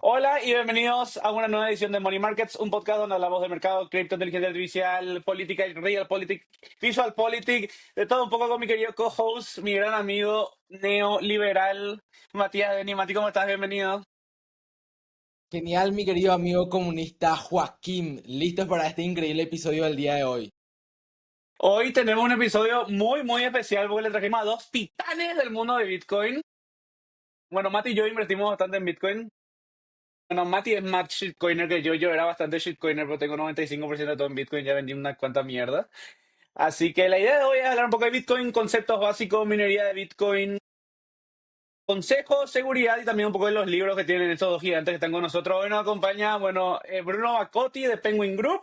Hola y bienvenidos a una nueva edición de Money Markets, un podcast donde hablamos de mercado, cripto, inteligencia artificial, política, real politics, visual politics, de todo un poco con mi querido co-host, mi gran amigo neoliberal, Matías Beni. Mati, ¿cómo estás? Bienvenido. Genial, mi querido amigo comunista Joaquín, listos para este increíble episodio del día de hoy. Hoy tenemos un episodio muy especial porque le trajimos a dos titanes del mundo de Bitcoin. Bueno, Mati y yo invertimos bastante en Bitcoin. Bueno, Mati es más shitcoiner que yo era bastante shitcoiner, pero tengo 95% de todo en Bitcoin, ya vendí una cuanta mierda. Así que la idea de hoy es hablar un poco de Bitcoin, conceptos básicos, minería de Bitcoin, consejos, seguridad y también un poco de los libros que tienen estos dos gigantes que están con nosotros. Hoy nos acompaña, Bruno Bacotti de Penguin Group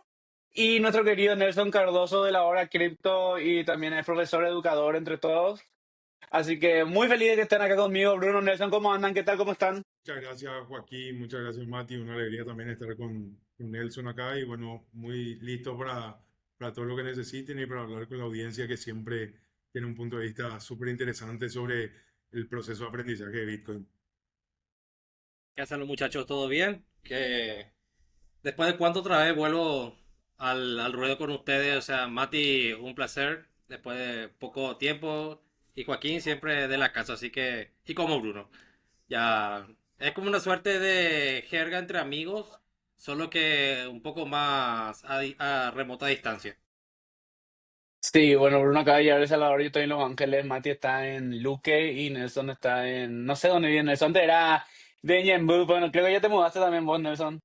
y nuestro querido Nelson Cardoso de la hora Cripto y también es profesor educador entre todos. Así que muy feliz de que estén acá conmigo. Bruno, Nelson, ¿cómo andan? ¿Qué tal? ¿Cómo están? Muchas gracias Joaquín, muchas gracias Mati, una alegría también estar con Nelson acá y bueno, muy listo para todo lo que necesiten y para hablar con la audiencia que siempre tiene un punto de vista súper interesante sobre el proceso de aprendizaje de Bitcoin. ¿Qué hacen los muchachos? ¿Todo bien? Que después de cuánto otra vez vuelvo al ruedo con ustedes. O sea, Mati, un placer. Después de poco tiempo. Y Joaquín siempre de la casa, así que... Y como Bruno. Ya... Es como una suerte de jerga entre amigos. Solo que un poco más a remota distancia. Sí, bueno, Bruno acaba de llegar a El Salvador, yo estoy en Los Ángeles, Mati está en Luque y Nelson está en... No sé dónde viene Nelson, antes era de Ñemby, bueno, creo que ya te mudaste también vos, Nelson.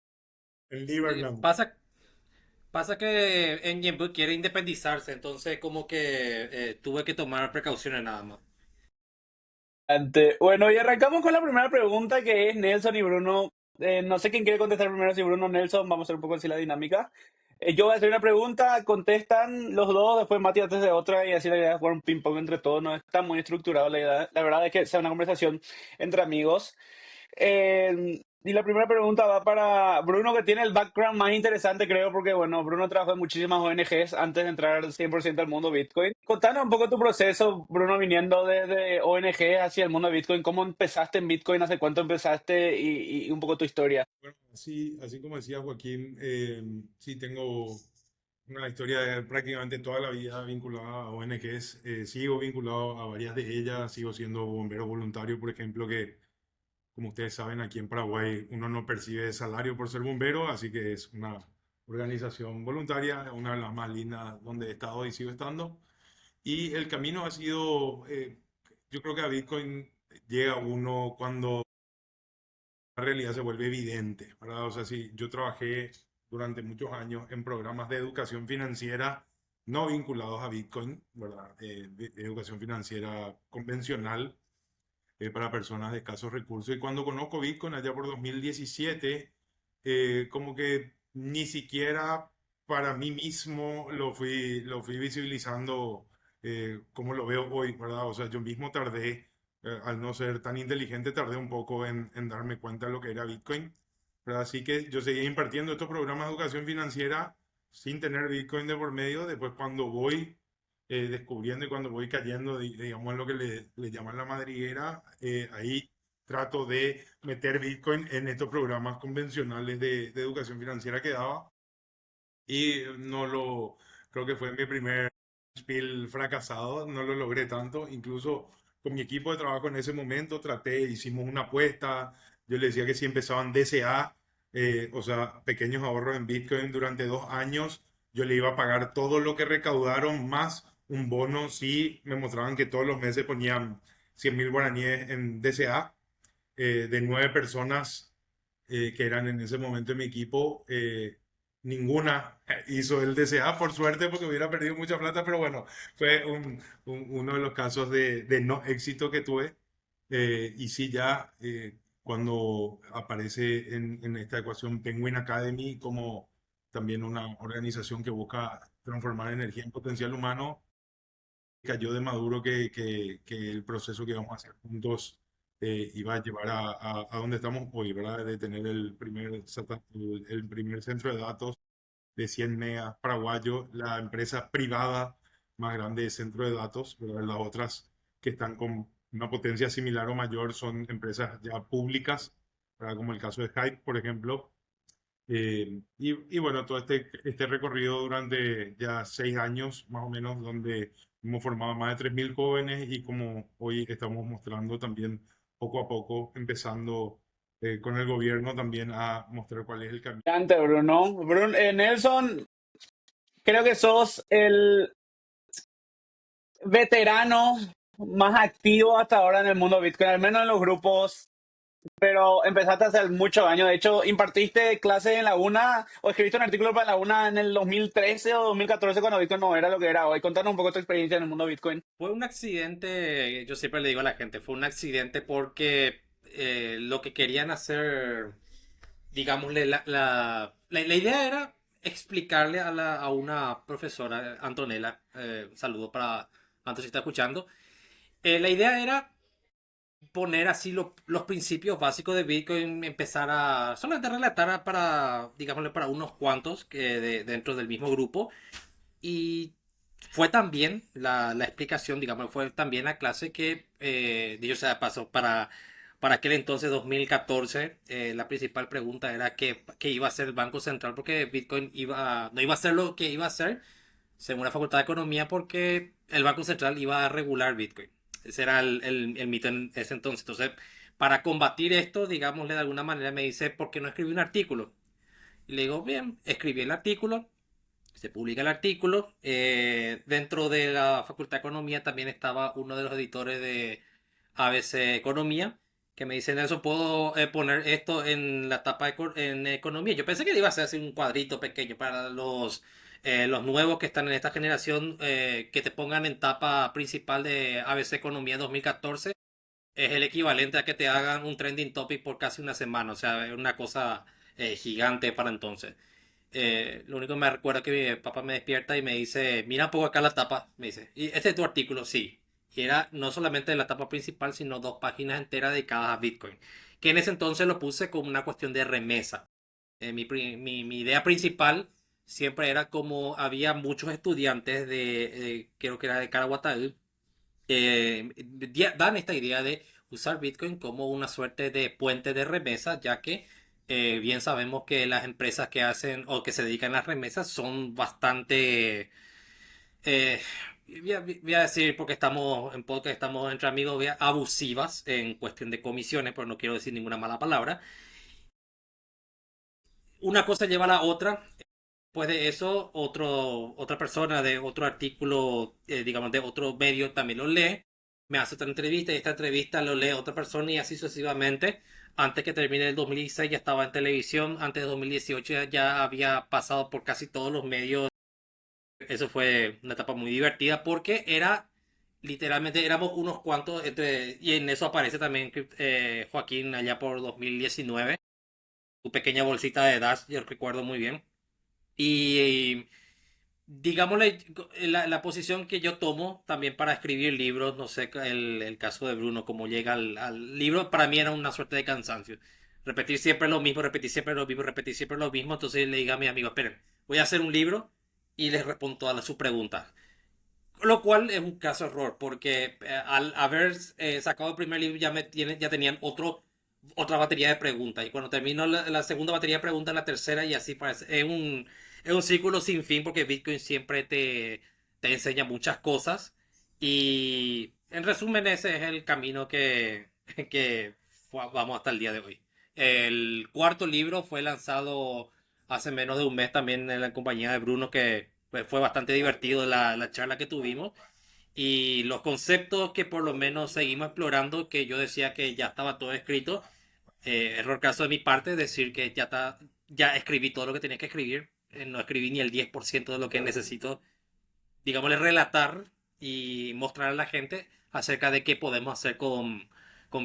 En Sí, Liberland. pasa que Engenbu quiere independizarse. Entonces como que tuve que tomar precauciones nada más. Bueno, y arrancamos con la primera pregunta que es Nelson y Bruno. No sé quién quiere contestar primero, si Bruno o Nelson, vamos a hacer un poco así la dinámica. Yo voy a hacer una pregunta, contestan los dos, después Mati antes de otra y así la idea es jugar un ping pong entre todos, no está muy estructurado la idea. La verdad es que sea una conversación entre amigos. Y la primera pregunta va para Bruno, que tiene el background más interesante, creo, porque, bueno, Bruno trabajó en muchísimas ONGs antes de entrar al 100% al mundo Bitcoin. Contanos un poco tu proceso, Bruno, viniendo desde ONG hacia el mundo de Bitcoin. ¿Cómo empezaste en Bitcoin? ¿Hace cuánto empezaste? Y un poco tu historia. Bueno, así como decía Joaquín, sí tengo una historia de prácticamente toda la vida vinculada a ONGs. Sigo vinculado a varias de ellas, sigo siendo bombero voluntario, por ejemplo, que como ustedes saben, aquí en Paraguay uno no percibe salario por ser bombero, así que es una organización voluntaria, una de las más lindas donde he estado y sigo estando. Y el camino ha sido, yo creo que a Bitcoin llega uno cuando la realidad se vuelve evidente, ¿verdad? O sea, sí, yo trabajé durante muchos años en programas de educación financiera no vinculados a Bitcoin, ¿verdad? De educación financiera convencional para personas de escasos recursos. Y cuando conozco Bitcoin allá por 2017, como que ni siquiera para mí mismo lo fui visibilizando como lo veo hoy, ¿verdad? O sea, yo mismo tardé, al no ser tan inteligente, tardé un poco en darme cuenta de lo que era Bitcoin, ¿verdad? Así que yo seguía impartiendo estos programas de educación financiera sin tener Bitcoin de por medio. Después cuando voy descubriendo y cuando voy cayendo, digamos, en lo que le llaman la madriguera, ahí trato de meter Bitcoin en estos programas convencionales de educación financiera que daba y creo que fue mi primer spiel fracasado, no lo logré tanto, incluso con mi equipo de trabajo en ese momento hicimos una apuesta, yo le decía que si empezaban DCA, o sea, pequeños ahorros en Bitcoin durante 2 años, yo le iba a pagar todo lo que recaudaron más un bono si me mostraban que todos los meses ponían 100.000 guaraníes en DCA, de 9 personas que eran en ese momento en mi equipo, ninguna hizo el DCA, por suerte, porque hubiera perdido mucha plata, pero bueno, fue uno de los casos de no éxito que tuve. Y sí, ya cuando aparece en esta ecuación Penguin Academy como también una organización que busca transformar energía en potencial humano, cayó de maduro que el proceso que vamos a hacer juntos iba a llevar a donde estamos hoy, ¿verdad? De tener el primer centro de datos de 100 megas paraguayo, la empresa privada más grande de centro de datos, ¿verdad? Las otras que están con una potencia similar o mayor son empresas ya públicas, ¿verdad? Como el caso de Hype, por ejemplo. Y bueno, todo este recorrido durante ya 6 años más o menos, donde hemos formado más de 3.000 jóvenes y como hoy estamos mostrando también poco a poco, empezando con el gobierno también a mostrar cuál es el camino. Grande, Bruno. Nelson, creo que sos el veterano más activo hasta ahora en el mundo Bitcoin, al menos en los grupos, pero empezaste hace muchos años. De hecho, impartiste clases en la UNA o escribiste un artículo para la UNA en el 2013 o 2014 cuando Bitcoin no era lo que era hoy. Contanos un poco tu experiencia en el mundo Bitcoin. Fue un accidente, yo siempre le digo a la gente, fue un accidente porque lo que querían hacer, digámosle, la idea era explicarle a una profesora, Antonella, saludo para Antonio si está escuchando, la idea era poner así los principios básicos de Bitcoin, empezar a solamente relatar para, digámosle, para unos cuantos que dentro del mismo grupo. Y fue también la explicación, digamos, fue también la clase que, dicho sea de paso, para aquel entonces, 2014, la principal pregunta era qué iba a hacer el Banco Central, porque Bitcoin no iba a hacer lo que iba a hacer, según la Facultad de Economía, porque el Banco Central iba a regular Bitcoin. Ese era el mito en ese entonces. Entonces, para combatir esto, digámosle de alguna manera, me dice, ¿por qué no escribí un artículo? Y le digo, bien, escribí el artículo. Se publica el artículo. Dentro de la Facultad de Economía también estaba uno de los editores de ABC Economía, que me dicen, eso puedo poner esto en la tapa en Economía. Yo pensé que iba a ser así un cuadrito pequeño para los nuevos que están en esta generación, que te pongan en tapa principal de ABC Economía 2014. Es el equivalente a que te hagan un trending topic por casi una semana. O sea, es una cosa gigante para entonces. Lo único que me recuerda es que mi papá me despierta y me dice, mira un poco acá la tapa, me dice, ¿y este es tu artículo? Sí. Y era no solamente la tapa principal, sino 2 páginas enteras dedicadas a Bitcoin. Que en ese entonces lo puse como una cuestión de remesa. Mi idea principal siempre era como había muchos estudiantes creo que era de Caraguatá, dan esta idea de usar Bitcoin como una suerte de puente de remesa, ya que bien sabemos que las empresas que hacen o que se dedican a las remesas son bastante, eh, voy a decir porque estamos en podcast, estamos entre amigos, abusivas en cuestión de comisiones, pero no quiero decir ninguna mala palabra. Una cosa lleva a la otra. Después de eso, otra persona de otro artículo, digamos, de otro medio también lo lee, me hace otra entrevista y esta entrevista lo lee otra persona y así sucesivamente. Antes que termine el 2016 ya estaba en televisión, antes de 2018 ya había pasado por casi todos los medios. Eso fue una etapa muy divertida porque literalmente éramos unos cuantos, y en eso aparece también Joaquín allá por 2019, su pequeña bolsita de Dash, yo recuerdo muy bien. Y digámosle, la posición que yo tomo también para escribir libros, no sé, el caso de Bruno, cómo llega al libro, para mí era una suerte de cansancio. Repetir siempre lo mismo, repetir siempre lo mismo, repetir siempre lo mismo. Entonces le digo a mi amigo, esperen, voy a hacer un libro y les respondo todas sus preguntas. Lo cual es un caso error, porque al haber sacado el primer libro ya tenían otra batería de preguntas. Y cuando termino la segunda batería de preguntas, la tercera y así parece. Es un círculo sin fin porque Bitcoin siempre te enseña muchas cosas. Y en resumen, ese es el camino que vamos hasta el día de hoy. El cuarto libro fue lanzado hace menos de un mes también en la compañía de Bruno, que pues, fue bastante divertido la charla que tuvimos. Y los conceptos que por lo menos seguimos explorando, que yo decía que ya estaba todo escrito, error caso de mi parte, decir que ya escribí todo lo que tenía que escribir, no escribí ni el 10% de lo que necesito, digámosle, relatar y mostrar a la gente acerca de qué podemos hacer con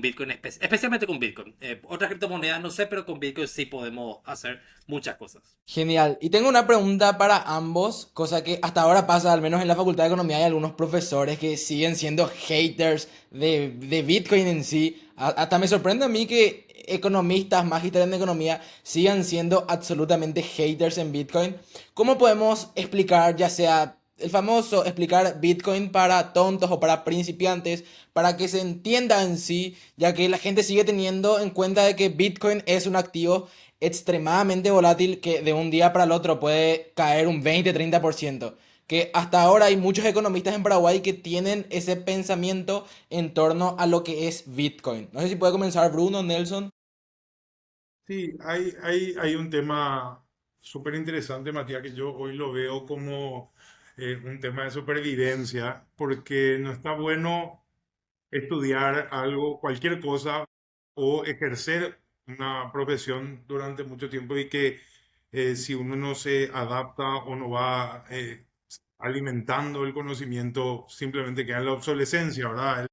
Bitcoin, especialmente con Bitcoin. Otras criptomonedas no sé, pero con Bitcoin sí podemos hacer muchas cosas. Genial. Y tengo una pregunta para ambos, cosa que hasta ahora pasa, al menos en la Facultad de Economía hay algunos profesores que siguen siendo haters de Bitcoin en sí. Hasta me sorprende a mí que economistas, magísteres en economía, sigan siendo absolutamente haters en Bitcoin. ¿Cómo podemos explicar, ya sea el famoso explicar Bitcoin para tontos o para principiantes, para que se entienda en sí, ya que la gente sigue teniendo en cuenta de que Bitcoin es un activo extremadamente volátil que de un día para el otro puede caer un 20-30%. Que hasta ahora hay muchos economistas en Paraguay que tienen ese pensamiento en torno a lo que es Bitcoin. No sé si puede comenzar Bruno, Nelson. Sí, hay un tema súper interesante, Matías, que yo hoy lo veo como un tema de supervivencia, porque no está bueno estudiar algo, cualquier cosa, o ejercer una profesión durante mucho tiempo y que si uno no se adapta o no va alimentando el conocimiento, simplemente queda en la obsolescencia, ¿verdad?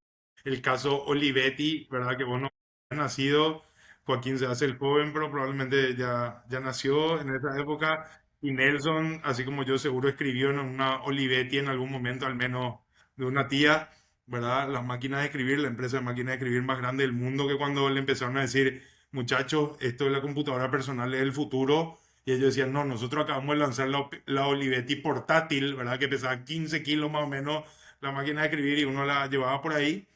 El caso Olivetti, ¿verdad? Que vos no has nacido, Joaquín se hace el joven, pero probablemente ya nació en esa época. Y Nelson, así como yo, seguro escribió en una Olivetti en algún momento, al menos de una tía, ¿verdad? Las máquinas de escribir, la empresa de máquinas de escribir más grande del mundo, que cuando le empezaron a decir, muchachos, esto es la computadora personal, es el futuro. Y ellos decían, no, nosotros acabamos de lanzar la Olivetti portátil, ¿verdad? Que pesaba 15 kilos más o menos la máquina de escribir y uno la llevaba por ahí.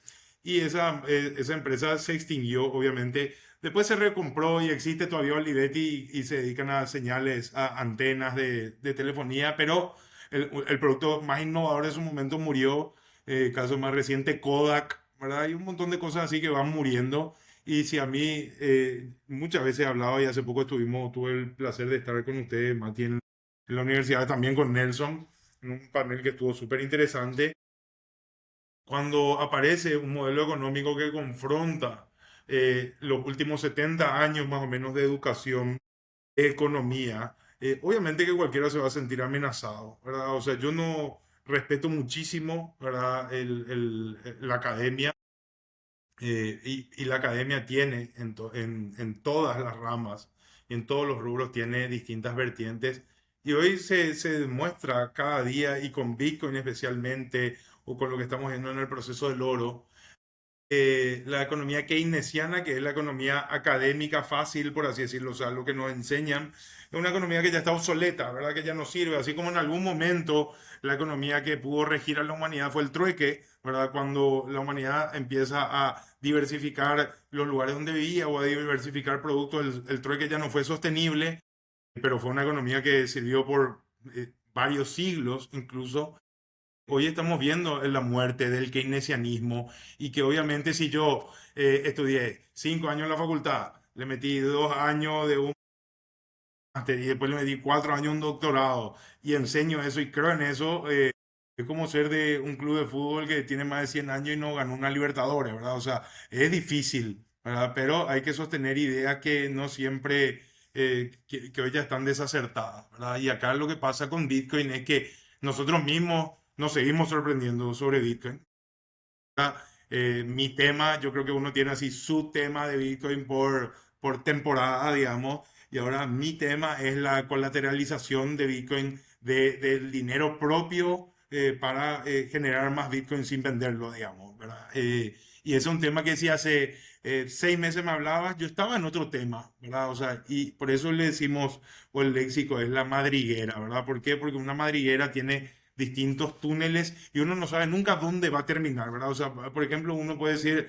Y esa empresa se extinguió, obviamente. Después se recompró y existe todavía Olivetti y se dedican a señales, a antenas de telefonía, pero el producto más innovador de su momento murió. Caso más reciente, Kodak, ¿verdad? Hay un montón de cosas así que van muriendo. Y si a mí muchas veces he hablado y hace poco tuve el placer de estar con ustedes, Mati, en la universidad, también con Nelson, en un panel que estuvo súper interesante cuando aparece un modelo económico que confronta los últimos 70 años más o menos de educación, economía, obviamente que cualquiera se va a sentir amenazado, ¿verdad? O sea, yo no respeto muchísimo, ¿verdad? La academia y la academia tiene en todas las ramas y en todos los rubros tiene distintas vertientes. Y hoy se demuestra cada día, y con Bitcoin especialmente, o con lo que estamos viendo en el proceso del oro, la economía keynesiana, que es la economía académica fácil, por así decirlo, o sea, lo que nos enseñan, es una economía que ya está obsoleta, ¿verdad? Que ya no sirve, así como en algún momento la economía que pudo regir a la humanidad fue el trueque, ¿verdad? Cuando la humanidad empieza a diversificar los lugares donde vivía o a diversificar productos, el trueque ya no fue sostenible, pero fue una economía que sirvió por varios siglos incluso. Hoy estamos viendo la muerte del keynesianismo y que obviamente si yo estudié 5 años en la facultad, le metí 2 años de un máster y después le metí 4 años un doctorado y enseño eso y creo en eso, es como ser de un club de fútbol que tiene más de 100 años y no ganó una Libertadores, ¿verdad? O sea, es difícil, ¿verdad? Pero hay que sostener ideas que no siempre, que hoy ya están desacertadas, ¿verdad? Y acá lo que pasa con Bitcoin es que nosotros mismos nos seguimos sorprendiendo sobre Bitcoin. Mi tema, yo creo que uno tiene así su tema de Bitcoin por temporada, digamos, y ahora mi tema es la colateralización de Bitcoin, del dinero propio para generar más Bitcoin sin venderlo, digamos, ¿verdad? Y ese es un tema que si hace 6 meses me hablabas, yo estaba en otro tema, ¿verdad? O sea, y por eso le decimos, o el léxico es la madriguera, ¿verdad? ¿Por qué? Porque una madriguera tiene distintos túneles y uno no sabe nunca dónde va a terminar, ¿verdad? O sea, por ejemplo, uno puede decir,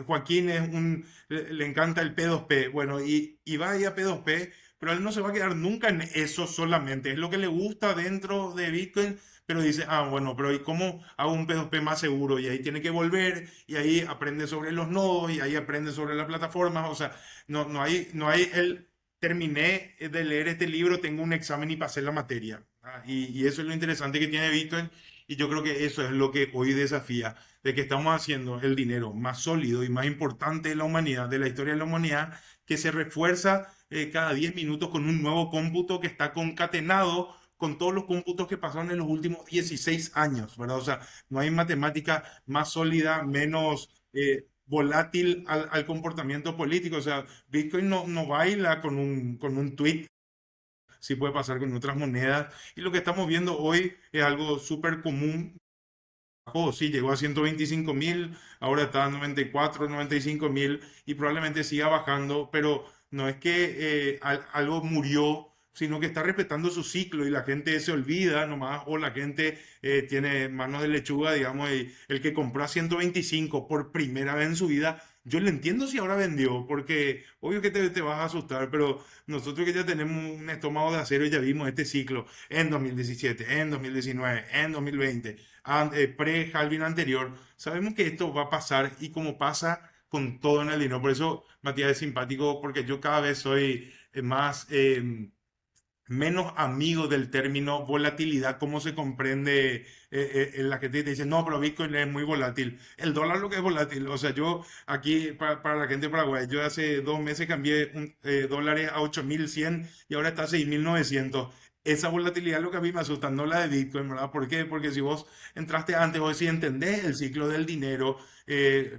Joaquín le encanta el P2P, bueno, y va ahí a P2P, pero él no se va a quedar nunca en eso solamente, es lo que le gusta dentro de Bitcoin, pero dice, ah, bueno, pero ¿y cómo hago un P2P más seguro? Y ahí tiene que volver, y ahí aprende sobre los nodos, y ahí aprende sobre las plataformas, o sea, no hay el terminé de leer este libro, tengo un examen y pasé la materia. Y eso es lo interesante que tiene Bitcoin. Y yo creo que eso es lo que hoy desafía, de que estamos haciendo el dinero más sólido y más importante de la humanidad, de la historia de la humanidad, que se refuerza cada 10 minutos con un nuevo cómputo que está concatenado con todos los cómputos que pasaron en los últimos 16 años, ¿verdad? O sea, no hay matemática más sólida, menos volátil al comportamiento político. O sea, Bitcoin no baila con un tweet, sí puede pasar con otras monedas. Y lo que estamos viendo hoy es algo súper común. Bajó, sí, llegó a 125.000, ahora está a 94, 95.000 y probablemente siga bajando, pero no es que algo murió sino que está respetando su ciclo y la gente se olvida nomás o la gente tiene manos de lechuga, digamos, y el que compró a 125 por primera vez en su vida, yo le entiendo si ahora vendió, porque obvio que te vas a asustar, pero nosotros que ya tenemos un estómago de acero y ya vimos este ciclo en 2017, en 2019, en 2020, pre-halving anterior, sabemos que esto va a pasar y como pasa con todo en el dinero. Por eso Matías es simpático, porque yo cada vez soy más, menos amigo del término volatilidad, como se comprende en la gente te dice, no, pero Bitcoin es muy volátil. El dólar lo que es volátil, o sea, yo aquí, para la gente de Paraguay, yo hace 2 meses cambié dólares a 8.100 y ahora está a 6.900. Esa volatilidad es lo que a mí me asusta, no la de Bitcoin, ¿verdad? ¿Por qué? Porque si vos entraste antes, vos si entendés el ciclo del dinero,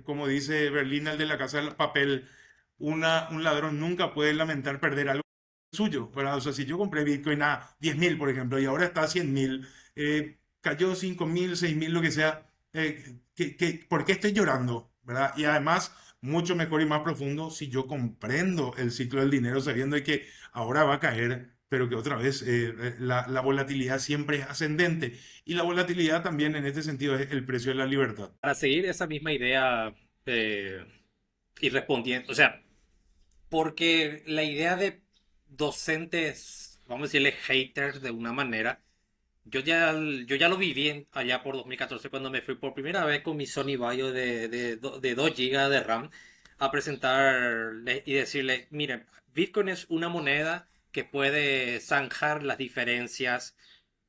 como dice Berlín, el de la casa del papel, un ladrón nunca puede lamentar perder algo suyo, ¿verdad? O sea, si yo compré Bitcoin a 10.000, por ejemplo, y ahora está a 100.000, cayó 5.000, 6.000, lo que sea, ¿por qué estoy llorando? ¿Verdad? Y además, mucho mejor y más profundo si yo comprendo el ciclo del dinero sabiendo de que ahora va a caer, pero que otra vez la volatilidad siempre es ascendente. Y la volatilidad también en este sentido es el precio de la libertad. Para seguir esa misma idea eh, y respondiendo, o sea, porque la idea de docentes, vamos a decirle haters de una manera, yo ya lo viví allá por 2014 cuando me fui por primera vez con mi Sony Vaio de 2 GB de RAM a presentarle y decirle, miren, Bitcoin es una moneda que puede zanjar las diferencias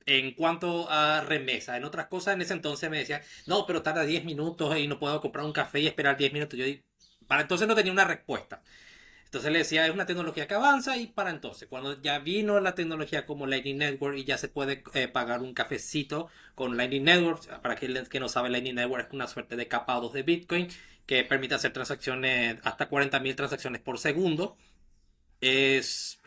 en cuanto a remesa. En otras cosas, en ese entonces me decía, no, pero tarda 10 minutos y no puedo comprar un café y esperar 10 minutos. Para entonces no tenía una respuesta. Entonces le decía, es una tecnología que avanza y para entonces, cuando ya vino la tecnología como Lightning Network y ya se puede pagar un cafecito con Lightning Network, para aquel que no sabe, Lightning Network es una suerte de capa 2 de Bitcoin que permite hacer transacciones, hasta 40.000 transacciones por segundo. Es,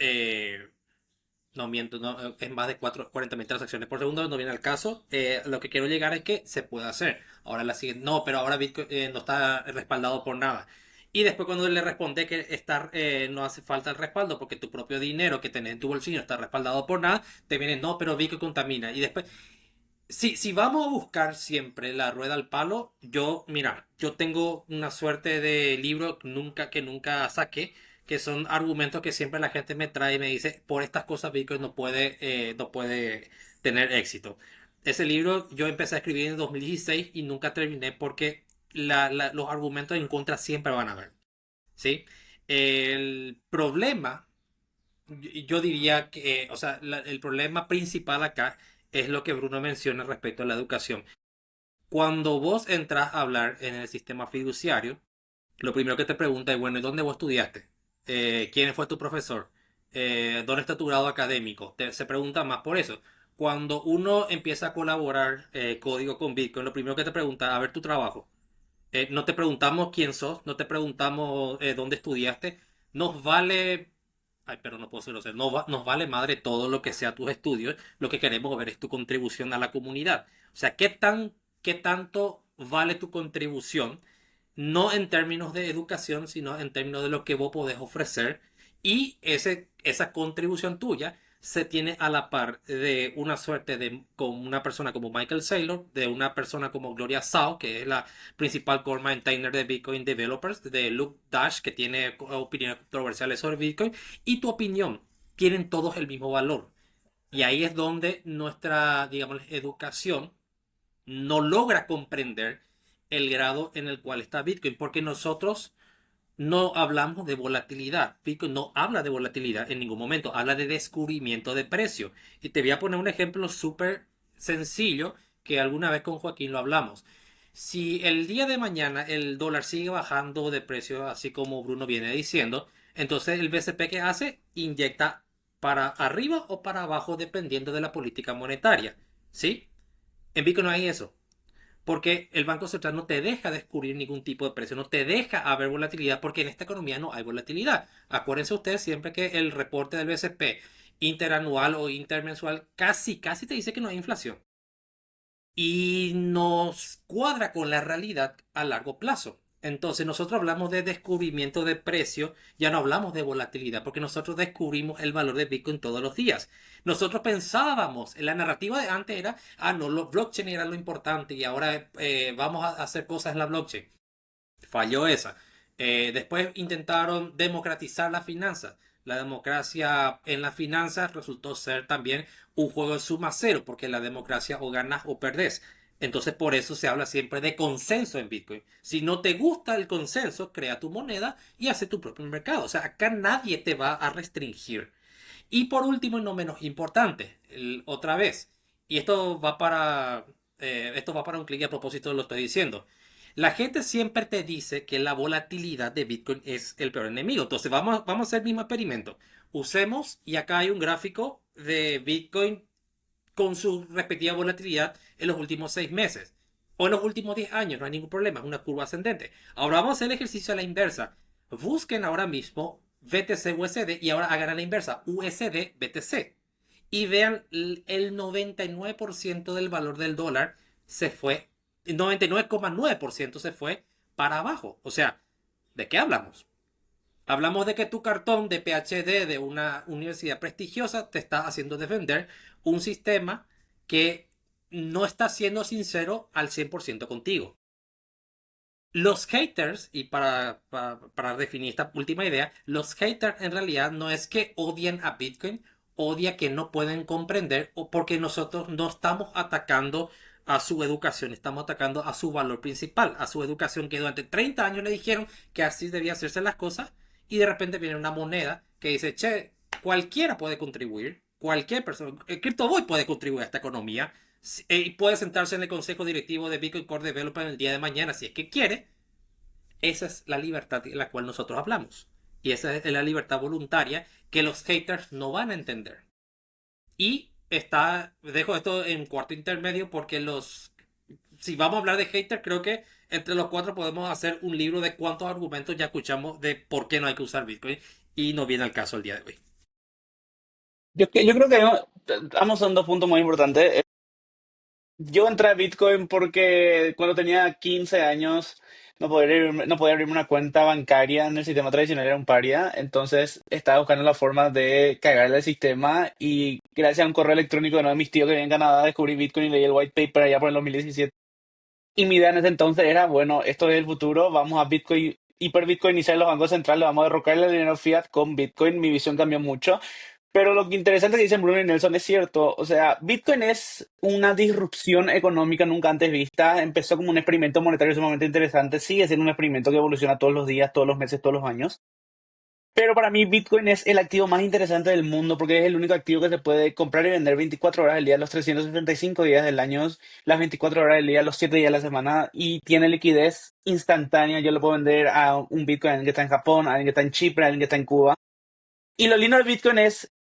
no miento, no, es más de 40.000 transacciones por segundo, no viene al caso. Lo que quiero llegar es que se puede hacer. Ahora la siguiente, no, pero ahora Bitcoin no está respaldado por nada. Y después cuando le responde que no hace falta el respaldo porque tu propio dinero que tenés en tu bolsillo no está respaldado por nada, te viene, no, pero Bitcoin contamina. Y después, si vamos a buscar siempre la rueda al palo, mira, yo tengo una suerte de libro que nunca saqué, que son argumentos que siempre la gente me trae y me dice, por estas cosas Bitcoin no puede tener éxito. Ese libro yo empecé a escribir en 2016 y nunca terminé porque los argumentos en contra siempre van a haber, ¿sí? El problema, yo diría que, o sea, el problema principal acá es lo que Bruno menciona respecto a la educación. Cuando vos entras a hablar en el sistema fiduciario, lo primero que te pregunta es, bueno, ¿y dónde vos estudiaste? ¿Quién fue tu profesor? ¿Dónde está tu grado académico? Se pregunta más por eso. Cuando uno empieza a colaborar código con Bitcoin, lo primero que te pregunta, a ver tu trabajo. No te preguntamos quién sos, no te preguntamos dónde estudiaste. Nos vale, ay, pero no puedo ser grosero, nos vale madre todo lo que sea tus estudios. Lo que queremos ver es tu contribución a la comunidad. O sea, qué tanto vale tu contribución? No en términos de educación, sino en términos de lo que vos podés ofrecer. Y esa contribución tuya se tiene a la par de una suerte de con una persona como Michael Saylor, de una persona como Gloria Zhao, que es la principal core maintainer de Bitcoin Developers, de Luke Dash, que tiene opiniones controversiales sobre Bitcoin, y tu opinión. Tienen todos el mismo valor. Y ahí es donde nuestra, digamos, educación no logra comprender el grado en el cual está Bitcoin, porque nosotros no hablamos de volatilidad. Bitcoin no habla de volatilidad en ningún momento, habla de descubrimiento de precio. Y te voy a poner un ejemplo súper sencillo que alguna vez con Joaquín lo hablamos. Si el día de mañana el dólar sigue bajando de precio, así como Bruno viene diciendo, entonces el BCP que hace inyecta para arriba o para abajo dependiendo de la política monetaria. ¿Sí? En Bitcoin no hay eso. Porque el Banco Central no te deja descubrir ningún tipo de precio, no te deja haber volatilidad, porque en esta economía no hay volatilidad. Acuérdense ustedes siempre que el reporte del BCP interanual o intermensual casi te dice que no hay inflación. Y nos cuadra con la realidad a largo plazo. Entonces nosotros hablamos de descubrimiento de precio, ya no hablamos de volatilidad, porque nosotros descubrimos el valor de Bitcoin todos los días. Nosotros pensábamos, la narrativa de antes era, no, los blockchain era lo importante y ahora vamos a hacer cosas en la blockchain. Falló esa. Después intentaron democratizar las finanzas. La democracia en las finanzas resultó ser también un juego de suma cero, porque la democracia o ganas o perdés. Entonces por eso se habla siempre de consenso en Bitcoin. Si no te gusta el consenso, crea tu moneda y hace tu propio mercado. O sea, acá nadie te va a restringir. Y por último y no menos importante, otra vez, y esto va para un clic a propósito de lo que estoy diciendo. La gente siempre te dice que la volatilidad de Bitcoin es el peor enemigo. Entonces vamos a hacer el mismo experimento. Usemos, y acá hay un gráfico de Bitcoin con su respectiva volatilidad en los últimos 6 meses. O en los últimos 10 años, no hay ningún problema, es una curva ascendente. Ahora vamos a hacer el ejercicio a la inversa. Busquen ahora mismo BTC USD y ahora hagan a la inversa, USD BTC. Y vean el 99% del valor del dólar se fue, el 99,9% se fue para abajo. O sea, ¿de qué hablamos? Hablamos de que tu cartón de PhD de una universidad prestigiosa te está haciendo defender un sistema que no está siendo sincero al 100% contigo. Los haters, y para definir esta última idea, los haters en realidad no es que odien a Bitcoin, odia que no pueden comprender o porque nosotros no estamos atacando a su educación, estamos atacando a su valor principal, a su educación que durante 30 años le dijeron que así debían hacerse las cosas y de repente viene una moneda que dice, che, cualquiera puede contribuir, cualquier persona, el CryptoBoy puede contribuir a esta economía y puede sentarse en el consejo directivo de Bitcoin Core Developer el día de mañana si es que quiere. Esa es la libertad de la cual nosotros hablamos. Y esa es la libertad voluntaria que los haters no van a entender. Y dejo esto en cuarto intermedio porque si vamos a hablar de haters, creo que entre los cuatro podemos hacer un libro de cuántos argumentos ya escuchamos de por qué no hay que usar Bitcoin y no viene al caso el día de hoy. Yo creo que ambos son dos puntos muy importantes. Yo entré a Bitcoin porque cuando tenía 15 años no podía abrirme una cuenta bancaria en el sistema tradicional, era un paria. Entonces estaba buscando la forma de cagarle al sistema y gracias a un correo electrónico de uno de mis tíos que vive en Canadá descubrí Bitcoin y leí el white paper allá por el 2017. Y mi idea en ese entonces era, bueno, esto es el futuro, vamos a Bitcoin, hiper Bitcoinizar los bancos centrales, vamos a derrocar el dinero fiat con Bitcoin. Mi visión cambió mucho. Pero lo que interesante que dicen Bruno y Nelson es cierto. O sea, Bitcoin es una disrupción económica nunca antes vista. Empezó como un experimento monetario sumamente interesante. Sigue siendo un experimento que evoluciona todos los días, todos los meses, todos los años. Pero para mí Bitcoin es el activo más interesante del mundo porque es el único activo que se puede comprar y vender 24 horas al día, los 365 días del año, las 24 horas del día, los 7 días de la semana y tiene liquidez instantánea. Yo lo puedo vender a un Bitcoin a alguien que está en Japón, a alguien que está en Chipre, a alguien que está en Cuba. Y lo lindo del Bitcoin es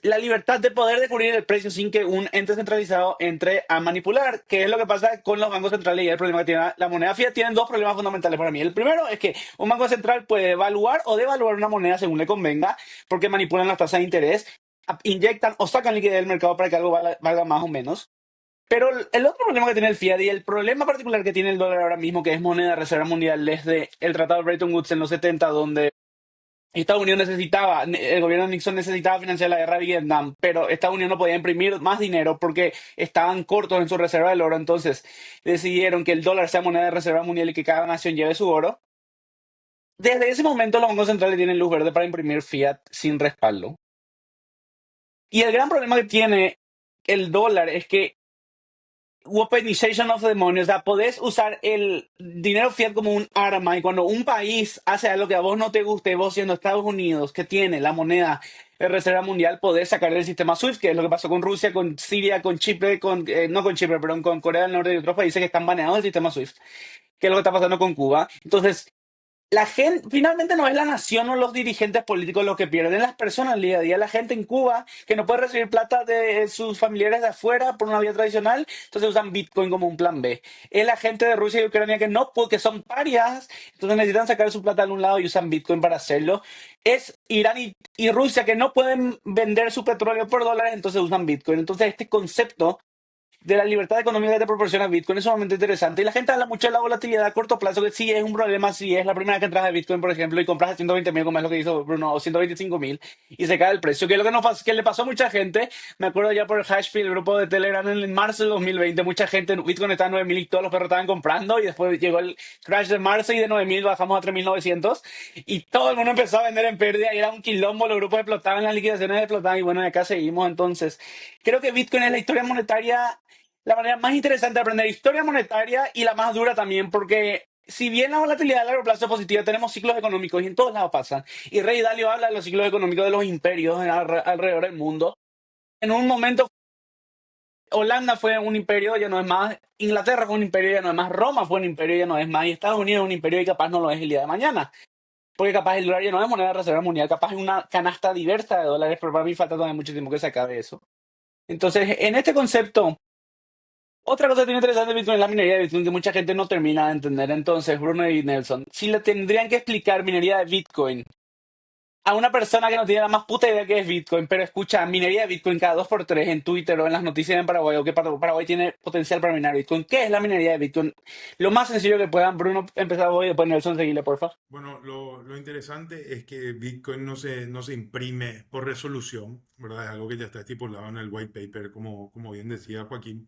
la libertad de poder descubrir el precio sin que un ente centralizado entre a manipular, que es lo que pasa con los bancos centrales y el problema que tiene la moneda fiat. Tienen dos problemas fundamentales para mí. El primero es que un banco central puede evaluar o devaluar una moneda según le convenga, porque manipulan las tasas de interés, inyectan o sacan liquidez del mercado para que algo valga más o menos. Pero el otro problema que tiene el fiat y el problema particular que tiene el dólar ahora mismo, que es moneda de reserva mundial desde el Tratado de Bretton Woods en los 70, donde Estados Unidos el gobierno de Nixon necesitaba financiar la guerra de Vietnam, pero Estados Unidos no podía imprimir más dinero porque estaban cortos en su reserva del oro. Entonces decidieron que el dólar sea moneda de reserva mundial y que cada nación lleve su oro. Desde ese momento los bancos centrales tienen luz verde para imprimir fiat sin respaldo. Y el gran problema que tiene el dólar es que weaponization of the money, o sea, podés usar el dinero fiat como un arma y cuando un país hace algo que a vos no te guste, vos siendo Estados Unidos, que tiene la moneda de reserva mundial, podés sacar del sistema SWIFT, que es lo que pasó con Rusia, con Siria, con Chipre, no con Chipre, perdón, con Corea del Norte y otros países que están baneados del sistema SWIFT, que es lo que está pasando con Cuba. Entonces, la gente, finalmente no es la nación o los dirigentes políticos los que pierden, las personas al día a día, la gente en Cuba que no puede recibir plata de sus familiares de afuera por una vía tradicional, entonces usan Bitcoin como un plan B. Es la gente de Rusia y Ucrania que no puede, que son parias, entonces necesitan sacar su plata de un lado y usan Bitcoin para hacerlo. Es Irán y Rusia que no pueden vender su petróleo por dólares, entonces usan Bitcoin. Entonces este concepto de la libertad económica que te proporciona Bitcoin es sumamente interesante. Y la gente habla mucho de la volatilidad a corto plazo, que sí es un problema si es la primera vez que entras a Bitcoin, por ejemplo, y compras a 120.000, como es lo que hizo Bruno, o 125.000, y se cae el precio. Que es lo que, que le pasó a mucha gente. Me acuerdo ya por el Hashfield, el grupo de Telegram, en marzo del 2020, mucha gente, Bitcoin estaba a 9.000 y todos los perros estaban comprando, y después llegó el crash de marzo y de 9.000 bajamos a 3.900 y todo el mundo empezó a vender en pérdida y era un quilombo, los grupos explotaban, las liquidaciones explotaban y bueno, de acá seguimos. Entonces, creo que Bitcoin es la historia monetaria, la manera más interesante de aprender historia monetaria y la más dura también, porque si bien la volatilidad a largo plazo es positiva, tenemos ciclos económicos y en todos lados pasan. Y Rey Dalio habla de los ciclos económicos de los imperios alrededor del mundo. En un momento Holanda fue un imperio, ya no es más. Inglaterra fue un imperio, ya no es más. Roma fue un imperio, ya no es más. Y Estados Unidos es un imperio y capaz no lo es el día de mañana. Porque capaz el dólar ya no es moneda de reserva mundial, capaz es una canasta diversa de dólares, pero para mí falta todavía mucho tiempo que se acabe eso. Entonces, en este concepto, otra cosa que tiene interesante de Bitcoin es la minería de Bitcoin, que mucha gente no termina de entender. Entonces, Bruno y Nelson, si le tendrían que explicar minería de Bitcoin a una persona que no tiene la más puta idea que es Bitcoin, pero escucha minería de Bitcoin cada 2 por 3 en Twitter o en las noticias en Paraguay, o que Paraguay tiene potencial para minar Bitcoin, ¿qué es la minería de Bitcoin? Lo más sencillo que puedan. Bruno, empezar hoy y después Nelson, seguirle, porfa. Bueno, lo interesante es que Bitcoin no se imprime por resolución, ¿verdad? Es algo que ya está estipulado en el white paper, como bien decía Joaquín.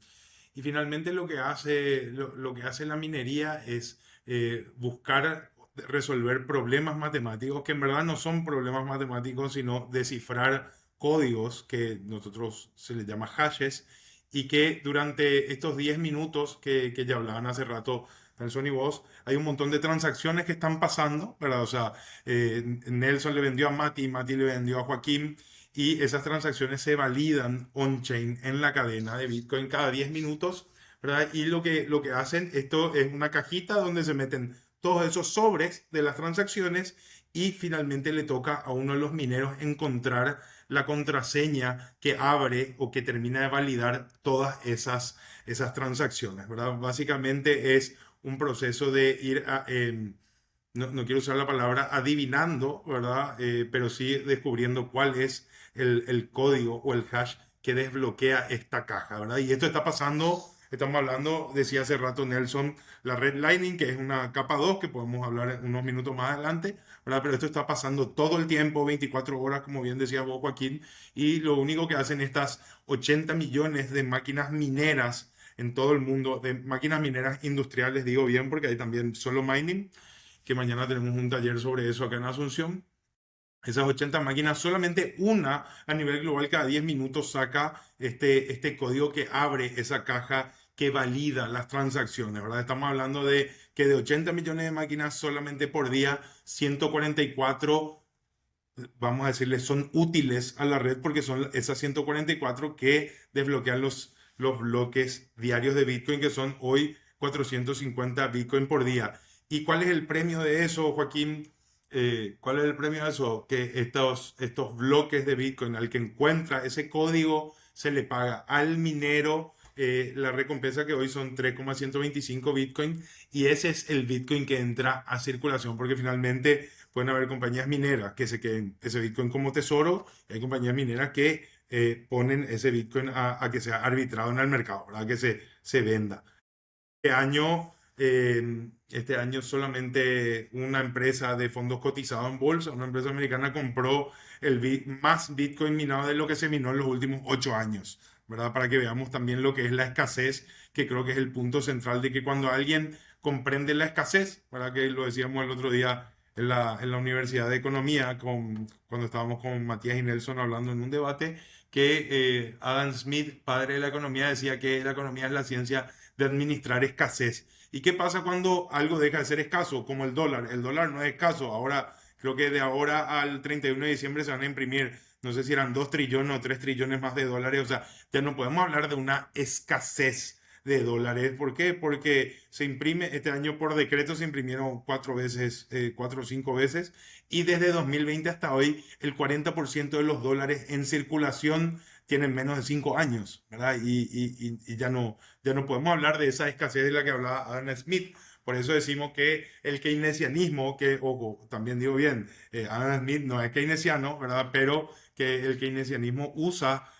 Y finalmente lo que hace la minería es buscar resolver problemas matemáticos que en verdad no son problemas matemáticos, sino descifrar códigos que nosotros se les llama hashes y que durante estos 10 minutos que ya hablaban hace rato Nelson y vos, hay un montón de transacciones que están pasando, ¿verdad? O sea, Nelson le vendió a Mati, Mati le vendió a Joaquín y esas transacciones se validan on-chain en la cadena de Bitcoin cada 10 minutos, ¿verdad? Y lo que hacen, esto es una cajita donde se meten todos esos sobres de las transacciones y finalmente le toca a uno de los mineros encontrar la contraseña que abre o que termina de validar todas esas transacciones, ¿verdad? Básicamente es un proceso de ir no quiero usar la palabra adivinando, ¿verdad? Pero sí descubriendo cuál es el código o el hash que desbloquea esta caja, ¿verdad? Y esto está pasando, estamos hablando, decía hace rato Nelson, la Red Lightning, que es una capa 2 que podemos hablar en unos minutos más adelante, ¿verdad? Pero esto está pasando todo el tiempo, 24 horas, como bien decía vos, Joaquín, y lo único que hacen estas 80 millones de máquinas mineras en todo el mundo, de máquinas mineras industriales, digo bien, porque hay también solo mining, que mañana tenemos un taller sobre eso acá en Asunción. Esas 80 máquinas, solamente una a nivel global cada 10 minutos saca este código que abre esa caja que valida las transacciones, ¿verdad? Estamos hablando de que de 80 millones de máquinas solamente por día, 144, vamos a decirle, son útiles a la red porque son esas 144 que desbloquean los bloques diarios de Bitcoin, que son hoy 450 Bitcoin por día. ¿Y cuál es el premio de eso, Joaquín? ¿Cuál es el premio de eso? Que estos bloques de Bitcoin, al que encuentra ese código, se le paga al minero la recompensa que hoy son 3,125 Bitcoin y ese es el Bitcoin que entra a circulación porque finalmente pueden haber compañías mineras que se queden ese Bitcoin como tesoro y hay compañías mineras que ponen ese Bitcoin a que sea arbitrado en el mercado, ¿verdad? Que se venda. Este año solamente una empresa de fondos cotizados en bolsa, una empresa americana, compró más Bitcoin minado de lo que se minó en los últimos 8 años, ¿verdad? Para que veamos también lo que es la escasez, que creo que es el punto central de que cuando alguien comprende la escasez, ¿verdad? Que lo decíamos el otro día en la Universidad de Economía, cuando estábamos con Matías y Nelson hablando en un debate, que Adam Smith, padre de la economía, decía que la economía es la ciencia de administrar escasez. ¿Y qué pasa cuando algo deja de ser escaso? Como el dólar. El dólar no es escaso. Ahora, creo que de ahora al 31 de diciembre se van a imprimir, no sé si eran 2 trillones o 3 trillones más de dólares. O sea, ya no podemos hablar de una escasez de dólares. ¿Por qué? Porque se imprime, este año por decreto se imprimieron 4 o 5 veces. Y desde 2020 hasta hoy, el 40% de los dólares en circulación tienen menos de 5 años, ¿verdad? Y ya no podemos hablar de esa escasez de la que hablaba Adam Smith. Por eso decimos que el keynesianismo, que, ojo, también digo bien, Adam Smith no es keynesiano, ¿verdad? Pero que el keynesianismo usa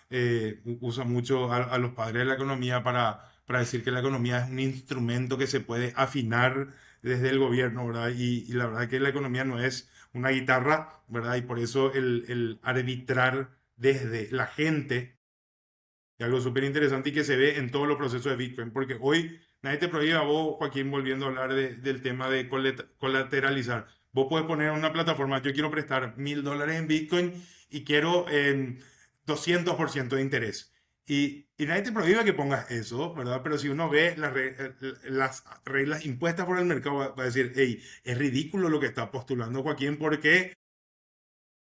mucho a los padres de la economía para decir que la economía es un instrumento que se puede afinar desde el gobierno, ¿verdad? Y la verdad que la economía no es una guitarra, ¿verdad? Y por eso el arbitrar desde la gente es algo súper interesante y que se ve en todos los procesos de Bitcoin, porque hoy nadie te prohíbe a vos, Joaquín, volviendo a hablar del tema de colateralizar. Vos puedes poner en una plataforma, yo quiero prestar $1000 en Bitcoin y quiero 200% de interés. Y nadie te prohíbe que pongas eso, ¿verdad? Pero si uno ve las reglas impuestas por el mercado, va a decir, hey, es ridículo lo que está postulando Joaquín, porque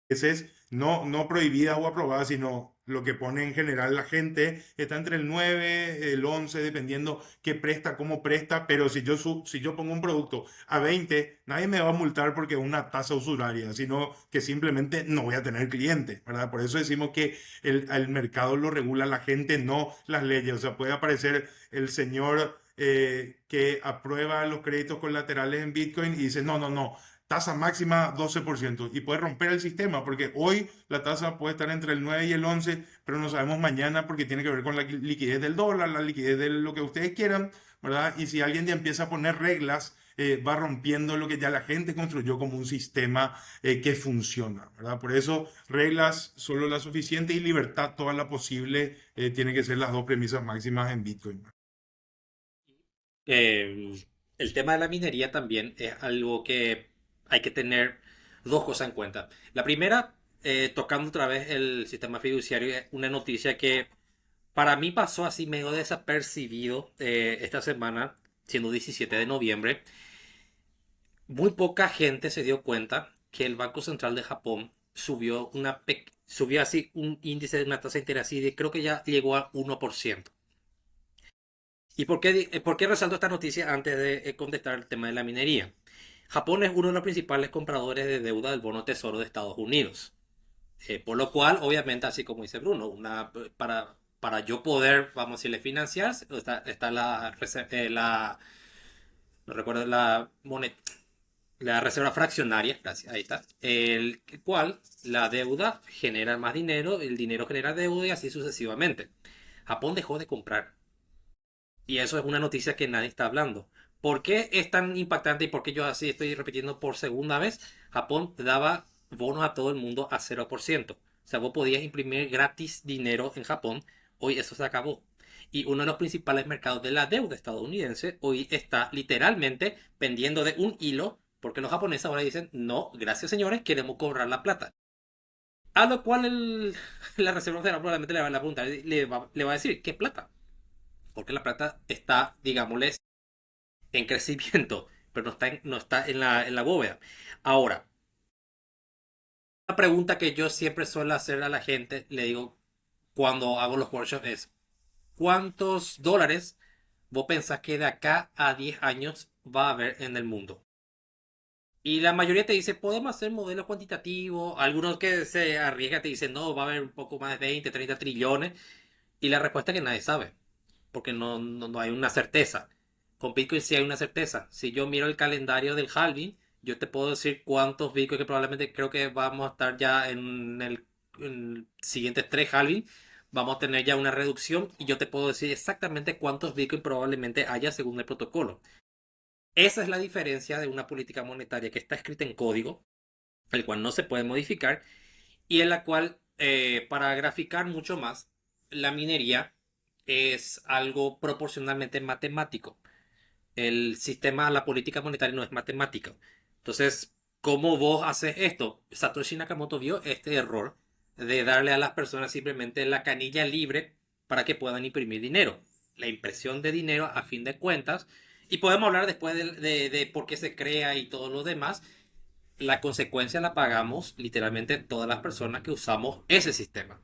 veces no prohibidas o aprobadas, sino lo que pone en general la gente está entre el 9 el 11 dependiendo qué presta, cómo presta, pero si yo pongo un producto a 20 nadie me va a multar porque es una tasa usuraria, sino que simplemente no voy a tener clientes, ¿verdad? Por eso decimos que el mercado lo regula la gente, no las leyes. O sea, puede aparecer el señor que aprueba los créditos colaterales en Bitcoin y dice, no, tasa máxima 12% y puede romper el sistema porque hoy la tasa puede estar entre el 9 y el 11, pero no sabemos mañana porque tiene que ver con la liquidez del dólar, la liquidez de lo que ustedes quieran, ¿verdad? Y si alguien ya empieza a poner reglas, va rompiendo lo que ya la gente construyó como un sistema que funciona, ¿verdad? Por eso reglas solo la suficiente y libertad toda la posible tienen que ser las dos premisas máximas en Bitcoin. El tema de la minería también es algo que hay que tener dos cosas en cuenta. La primera, tocando otra vez el sistema fiduciario, es una noticia que para mí pasó así medio desapercibido esta semana, siendo 17 de noviembre. Muy poca gente se dio cuenta que el Banco Central de Japón subió así un índice de una tasa de interés así de creo que ya llegó a 1%. ¿Y por qué resalto esta noticia antes de contestar el tema de la minería? Japón es uno de los principales compradores de deuda del bono tesoro de Estados Unidos. Por lo cual, obviamente, así como dice Bruno, para yo poder, vamos a decirle, financiar, está no recuerdo la reserva fraccionaria, gracias, ahí está, el cual la deuda genera más dinero, el dinero genera deuda y así sucesivamente. Japón dejó de comprar. Y eso es una noticia que nadie está hablando. ¿Por qué es tan impactante y por qué yo así estoy repitiendo por segunda vez? Japón daba bonos a todo el mundo a 0%. O sea, vos podías imprimir gratis dinero en Japón. Hoy eso se acabó. Y uno de los principales mercados de la deuda estadounidense hoy está literalmente pendiendo de un hilo porque los japoneses ahora dicen, no, gracias señores, queremos cobrar la plata. A lo cual la Reserva Federal probablemente le va a preguntar, le va a decir, ¿qué plata? Porque la plata está, digámosles, en crecimiento, pero no está en la bóveda. Ahora, una pregunta que yo siempre suelo hacer a la gente, le digo cuando hago los workshops es, ¿cuántos dólares vos pensás que de acá a 10 años va a haber en el mundo? Y la mayoría te dice, podemos hacer modelos cuantitativos. Algunos que se arriesgan te dicen, no, va a haber un poco más de 20, 30 trillones. Y la respuesta es que nadie sabe, porque no hay una certeza. Con Bitcoin sí hay una certeza. Si yo miro el calendario del halving, yo te puedo decir cuántos Bitcoin que probablemente creo que vamos a estar ya en siguientes 3 halving. Vamos a tener ya una reducción y yo te puedo decir exactamente cuántos Bitcoin probablemente haya según el protocolo. Esa es la diferencia de una política monetaria que está escrita en código, el cual no se puede modificar, y en la cual, para graficar mucho más, la minería es algo proporcionalmente matemático. El sistema, la política monetaria no es matemática. Entonces, ¿cómo vos haces esto? Satoshi Nakamoto vio este error de darle a las personas simplemente la canilla libre para que puedan imprimir dinero. La impresión de dinero a fin de cuentas. Y podemos hablar después de por qué se crea y todo lo demás. La consecuencia la pagamos literalmente todas las personas que usamos ese sistema.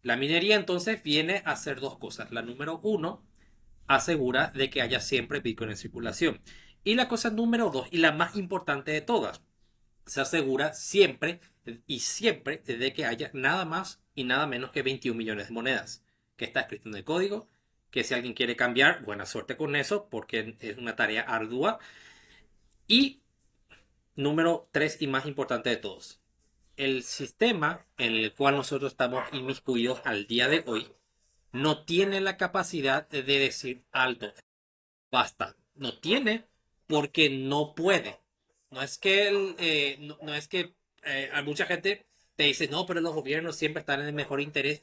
La minería entonces viene a hacer dos cosas. La número uno, asegura de que haya siempre Bitcoin en circulación. Y la cosa número dos, y la más importante de todas, se asegura siempre y siempre de que haya nada más y nada menos que 21 millones de monedas, que está escrito en el código que si alguien quiere cambiar, buena suerte con eso, porque es una tarea ardua. Y número 3 y más importante de todos, el sistema en el cual nosotros estamos inmiscuidos al día de hoy no tiene la capacidad de decir alto, basta. No tiene porque no puede. No es que, no es que a mucha gente te dice, no, pero los gobiernos siempre están en el mejor interés.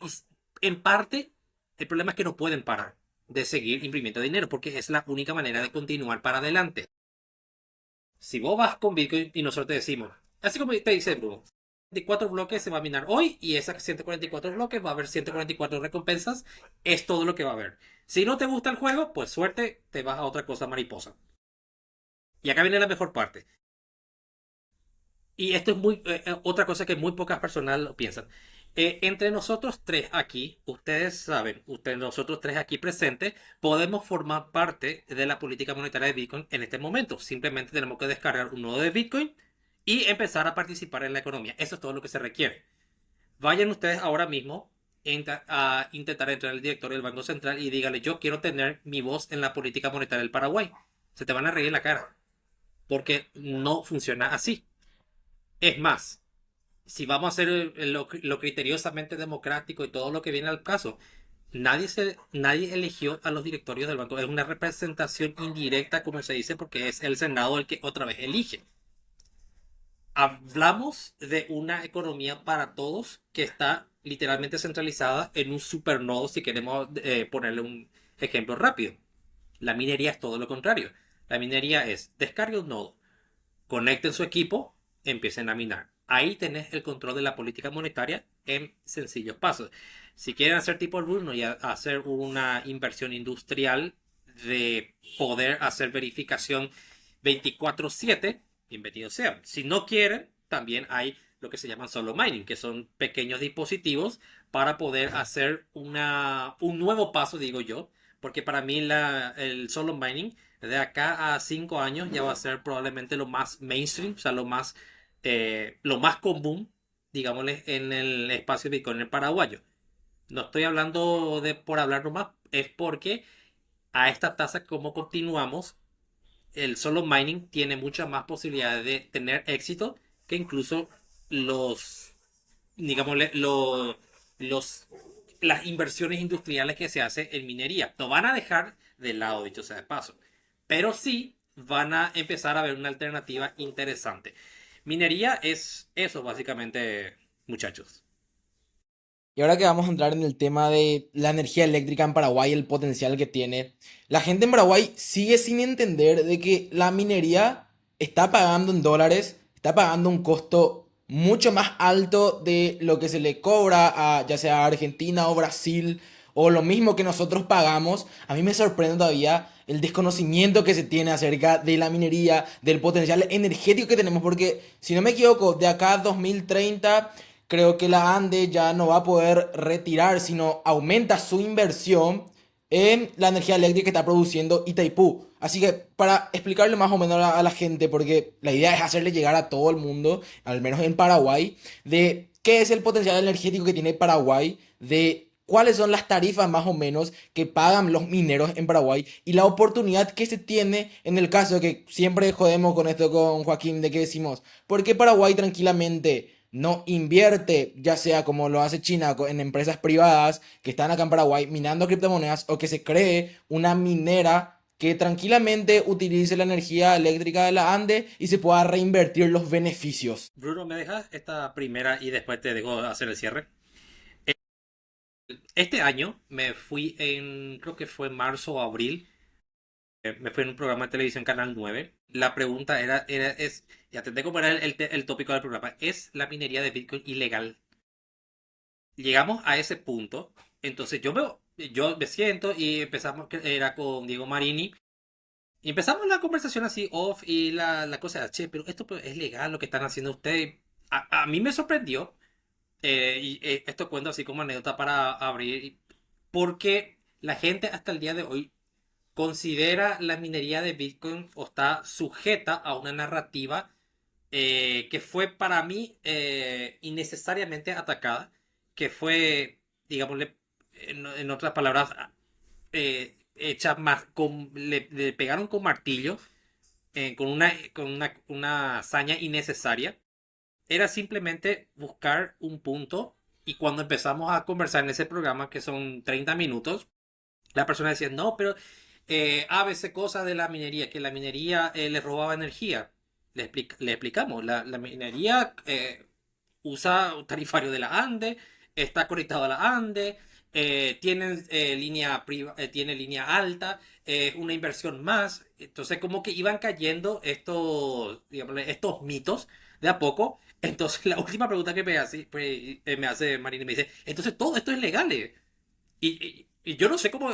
Y en parte, el problema es que no pueden parar de seguir imprimiendo dinero porque es la única manera de continuar para adelante. Si vos vas con Bitcoin y nosotros te decimos, así como te dice Bruno, 144 bloques se va a minar hoy y esas 144 bloques va a haber 144 recompensas, es todo lo que va a haber. Si no te gusta el juego, pues suerte, te vas a otra cosa mariposa. Y acá viene la mejor parte. Y esto es otra cosa que muy pocas personas lo piensan. Entre nosotros tres aquí, ustedes saben, nosotros tres aquí presentes, podemos formar parte de la política monetaria de Bitcoin en este momento. Simplemente tenemos que descargar un nodo de Bitcoin y empezar a participar en la economía. Eso es todo lo que se requiere. Vayan ustedes ahora mismo a intentar entrar al directorio del Banco Central y díganle, yo quiero tener mi voz en la política monetaria del Paraguay. Se te van a reír en la cara. Porque no funciona así. Es más, si vamos a ser lo criteriosamente democrático y todo lo que viene al caso, nadie eligió a los directorios del banco. Es una representación indirecta, como se dice, porque es el Senado el que otra vez elige. Hablamos de una economía para todos que está literalmente centralizada en un supernodo, si queremos ponerle un ejemplo rápido. La minería es todo lo contrario. La minería es descargue un nodo, conecten su equipo, empiecen a minar. Ahí tenés el control de la política monetaria en sencillos pasos. Si quieren hacer tipo Bruno y hacer una inversión industrial de poder hacer verificación 24/7, bienvenidos sean. Si no quieren, también hay lo que se llaman solo mining, que son pequeños dispositivos para poder hacer un nuevo paso, digo yo, porque para mí el solo mining de acá a 5 años ya va a ser probablemente lo más mainstream, o sea, lo más común, digámosle, en el espacio Bitcoin paraguayo. No estoy hablando de por hablar nomás, es porque a esta tasa como continuamos, el solo mining tiene muchas más posibilidades de tener éxito que incluso los, digámosle, los, las inversiones industriales que se hacen en minería. No van a dejar de lado, dicho sea de paso, pero sí van a empezar a ver una alternativa interesante. Minería es eso, básicamente, muchachos. Y ahora que vamos a entrar en el tema de la energía eléctrica en Paraguay, el potencial que tiene, la gente en Paraguay sigue sin entender de que la minería está pagando en dólares, está pagando un costo mucho más alto de lo que se le cobra a ya sea Argentina o Brasil o lo mismo que nosotros pagamos. A mí me sorprende todavía el desconocimiento que se tiene acerca de la minería, del potencial energético que tenemos, porque si no me equivoco, de acá a 2030 creo que la ANDE ya no va a poder retirar, sino aumenta su inversión en la energía eléctrica que está produciendo Itaipú. Así que para explicarle más o menos a la gente, porque la idea es hacerle llegar a todo el mundo, al menos en Paraguay, de qué es el potencial energético que tiene Paraguay, de cuáles son las tarifas más o menos que pagan los mineros en Paraguay y la oportunidad que se tiene en el caso de que siempre jodemos con esto con Joaquín, de que decimos, ¿por qué Paraguay tranquilamente no invierte, ya sea como lo hace China en empresas privadas que están acá en Paraguay minando criptomonedas, o que se cree una minera que tranquilamente utilice la energía eléctrica de la Ande y se pueda reinvertir los beneficios? Bruno, ¿me dejas esta primera y después te dejo hacer el cierre? Este año me fui creo que fue marzo o abril, me fui en un programa de televisión Canal 9. La pregunta ya te como era el tópico del programa, ¿es la minería de Bitcoin ilegal? Llegamos a ese punto, entonces yo me siento y empezamos, que era con Diego Marini, y empezamos la conversación así off y la cosa era, che, pero esto pues, es legal lo que están haciendo ustedes. A mí me sorprendió, esto cuento así como anécdota para abrir, porque la gente hasta el día de hoy considera la minería de Bitcoin o está sujeta a una narrativa que fue para mí innecesariamente atacada, que fue, digámosle, en otras palabras, hecha más, le pegaron con martillo, una hazaña innecesaria. Era simplemente buscar un punto y cuando empezamos a conversar en ese programa, que son 30 minutos, la persona decía, no, pero a veces cosas de la minería, que la minería le robaba energía. Le explicamos, la minería usa un tarifario de la ANDE, está conectado a la ANDE, tiene línea alta, una inversión más. Entonces, como que iban cayendo digámosle, estos mitos de a poco. Entonces, la última pregunta que me hace Marina me dice, entonces todo esto es legal. Y yo no sé cómo,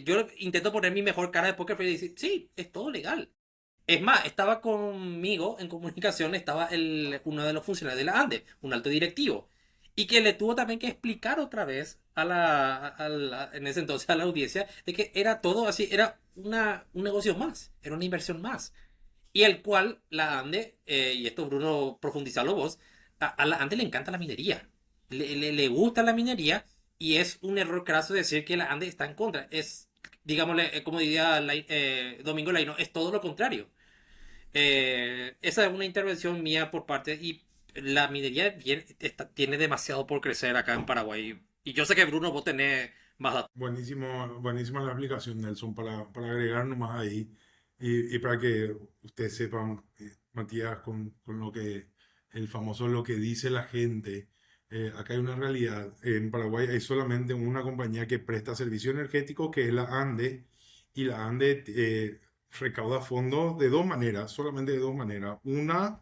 yo intento poner mi mejor cara de póker y decir, sí, es todo legal. Es más, estaba conmigo en comunicación, estaba uno de los funcionarios de la ANDE, un alto directivo, y que le tuvo también que explicar otra vez en ese entonces a la audiencia de que era todo así, era un negocio más, era una inversión más. Y el cual la ANDE, y esto Bruno, profundizalo vos, a la ANDE le encanta la minería, le gusta la minería, y es un error craso decir que la ANDE está en contra. Es, digámosle, como diría Domingo Laino, es todo lo contrario. Esa es una intervención mía por parte y la minería tiene demasiado por crecer acá en Paraguay. Y yo sé que Bruno, vos tenés más datos. Buenísimo, buenísima la explicación, Nelson, para agregar nomás ahí y para que ustedes sepan, Matías, con lo que el famoso lo que dice la gente. Acá hay una realidad. En Paraguay hay solamente una compañía que presta servicio energético, que es la ANDE, y la ANDE recauda fondos de dos maneras, solamente de dos maneras. Una,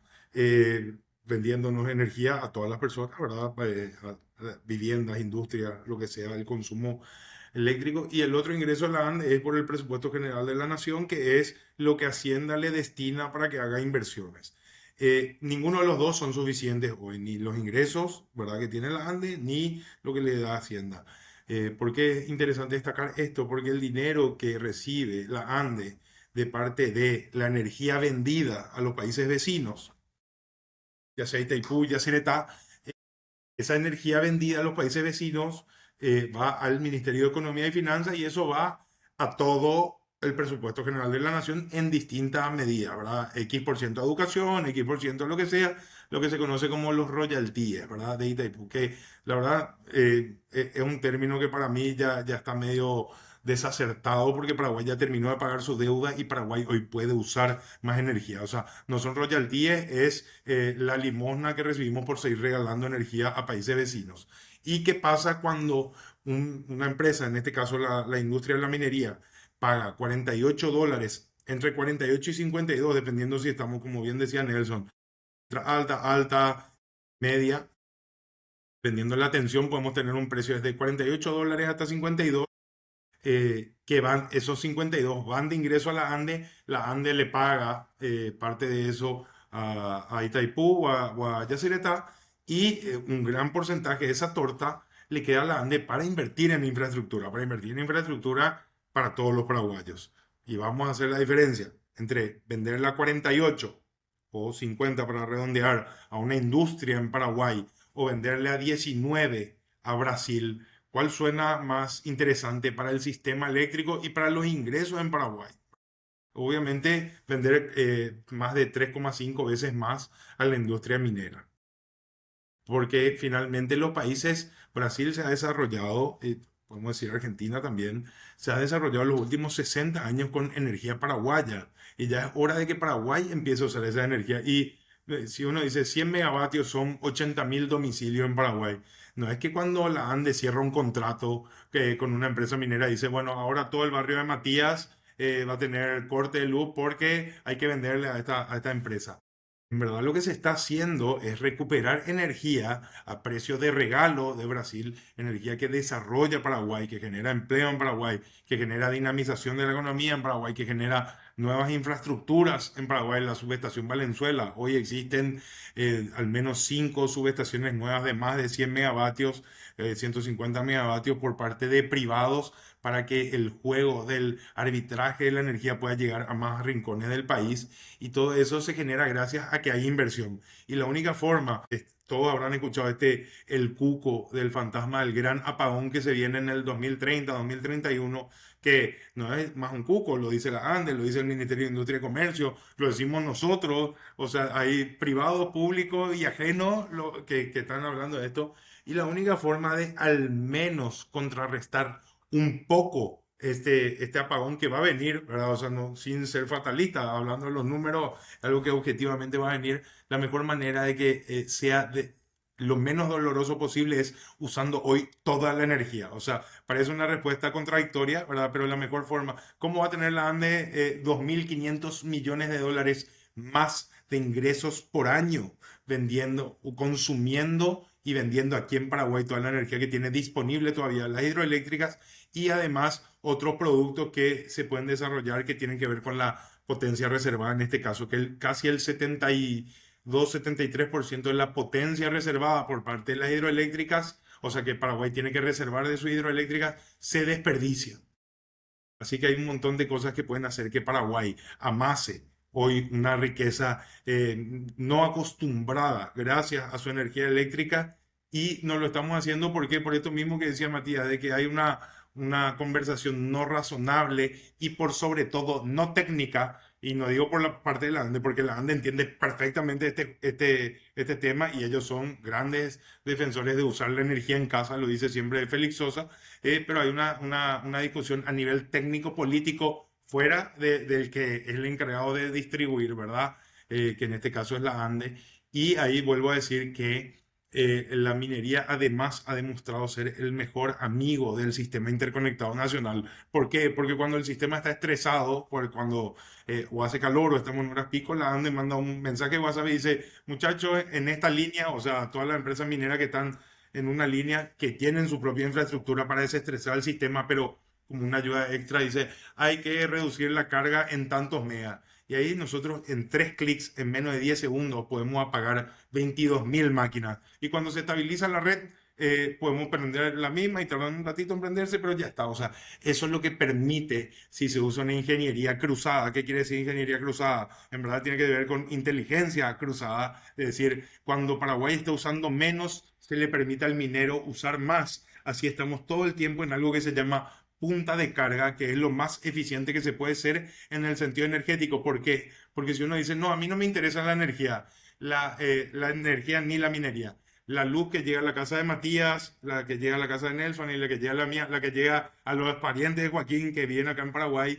vendiéndonos energía a todas las personas, ¿verdad? A viviendas, industrias, lo que sea, el consumo eléctrico. Y el otro ingreso de la ANDE es por el presupuesto general de la nación, que es lo que Hacienda le destina para que haga inversiones. Ninguno de los dos son suficientes hoy, ni los ingresos, ¿verdad?, que tiene la ANDE, ni lo que le da Hacienda. ¿Por qué es interesante destacar esto? Porque el dinero que recibe la ANDE de parte de la energía vendida a los países vecinos, ya sea Itaipú, ya sea Etá, esa energía vendida a los países vecinos va al Ministerio de Economía y Finanzas y eso va a todo el presupuesto general de la nación en distintas medidas, ¿verdad? X% a educación, X% a lo que sea, lo que se conoce como los royalties, ¿verdad? De Itaipú, que la verdad es un término que para mí ya está medio desacertado porque Paraguay ya terminó de pagar su deuda y Paraguay hoy puede usar más energía. O sea, no son royalties, es la limosna que recibimos por seguir regalando energía a países vecinos. ¿Y qué pasa cuando una empresa, en este caso la industria de la minería, paga $48, entre 48 y 52, dependiendo si estamos, como bien decía Nelson, alta, alta, media? Dependiendo de la tensión, podemos tener un precio desde $48 hasta 52, que van, esos 52 van de ingreso a la ANDE le paga parte de eso a Itaipú o a Yacyretá, y un gran porcentaje de esa torta le queda a la ANDE para invertir en infraestructura para todos los paraguayos. Y vamos a hacer la diferencia entre venderla a 48 o 50 para redondear a una industria en Paraguay o venderle a 19 a Brasil. ¿Cuál suena más interesante para el sistema eléctrico y para los ingresos en Paraguay? Obviamente, vender más de 3,5 veces más a la industria minera. Porque finalmente los países, Brasil se ha desarrollado, podemos decir Argentina también, se ha desarrollado en los últimos 60 años con energía paraguaya. Y ya es hora de que Paraguay empiece a usar esa energía. Y si uno dice 100 megavatios son 80.000 domicilios en Paraguay. No es que cuando la ANDE cierra un contrato con una empresa minera dice, bueno, ahora todo el barrio de Matías va a tener corte de luz porque hay que venderle a esta empresa. En verdad lo que se está haciendo es recuperar energía a precio de regalo de Brasil, energía que desarrolla Paraguay, que genera empleo en Paraguay, que genera dinamización de la economía en Paraguay, que genera nuevas infraestructuras en Paraguay. La subestación Valenzuela, hoy existen al menos 5 subestaciones nuevas de más de 100 megavatios, 150 megavatios por parte de privados para que el juego del arbitraje de la energía pueda llegar a más rincones del país, y todo eso se genera gracias a que hay inversión. Y la única forma todos habrán escuchado el cuco del fantasma del gran apagón que se viene en el 2030, 2031, que no es más un cuco, lo dice la ANDE, lo dice el Ministerio de Industria y Comercio, lo decimos nosotros, o sea, hay privados, públicos y ajenos que están hablando de esto, y la única forma de al menos contrarrestar un poco este apagón que va a venir, ¿verdad? O sea, no, sin ser fatalista, hablando de los números, algo que objetivamente va a venir, la mejor manera de que sea lo menos doloroso posible es usando hoy toda la energía. O sea, parece una respuesta contradictoria, ¿verdad? Pero la mejor forma, ¿cómo va a tener la ANDE 2.500 millones de dólares más de ingresos por año vendiendo o consumiendo y vendiendo aquí en Paraguay toda la energía que tiene disponible todavía las hidroeléctricas y además otros productos que se pueden desarrollar que tienen que ver con la potencia reservada en este caso, que casi el 72-73% de la potencia reservada por parte de las hidroeléctricas, o sea que Paraguay tiene que reservar de sus hidroeléctricas, se desperdicia. Así que hay un montón de cosas que pueden hacer que Paraguay amase hoy una riqueza no acostumbrada gracias a su energía eléctrica y no lo estamos haciendo porque por esto mismo que decía Matías, de que hay una conversación no razonable y por sobre todo no técnica, y no digo por la parte de la ANDE, porque la ANDE entiende perfectamente este tema y ellos son grandes defensores de usar la energía en casa, lo dice siempre Félix Sosa, pero hay una discusión a nivel técnico-político fuera del que es el encargado de distribuir, ¿verdad? Que en este caso es la ANDE. Y ahí vuelvo a decir que la minería además ha demostrado ser el mejor amigo del sistema interconectado nacional. ¿Por qué? Porque cuando el sistema está estresado, cuando o hace calor o estamos en horas pico, la ANDE manda un mensaje de WhatsApp y dice, muchachos, en esta línea, o sea, todas las empresas mineras que están en una línea que tienen su propia infraestructura para desestresar el sistema, pero como una ayuda extra dice, hay que reducir la carga en tantos megas. Y ahí nosotros en 3 clics, en menos de 10 segundos, podemos apagar 22.000 máquinas. Y cuando se estabiliza la red, podemos prender la misma y tardar un ratito en prenderse, pero ya está. O sea, eso es lo que permite si se usa una ingeniería cruzada. ¿Qué quiere decir ingeniería cruzada? En verdad tiene que ver con inteligencia cruzada. Es decir, cuando Paraguay está usando menos, se le permite al minero usar más. Así estamos todo el tiempo en algo que se llama punta de carga, que es lo más eficiente que se puede ser en el sentido energético. ¿Por qué? Porque si uno dice, no, a mí no me interesa la energía ni la minería. La luz que llega a la casa de Matías, la que llega a la casa de Nelson y la que llega a la mía, la que llega a los parientes de Joaquín que viven acá en Paraguay,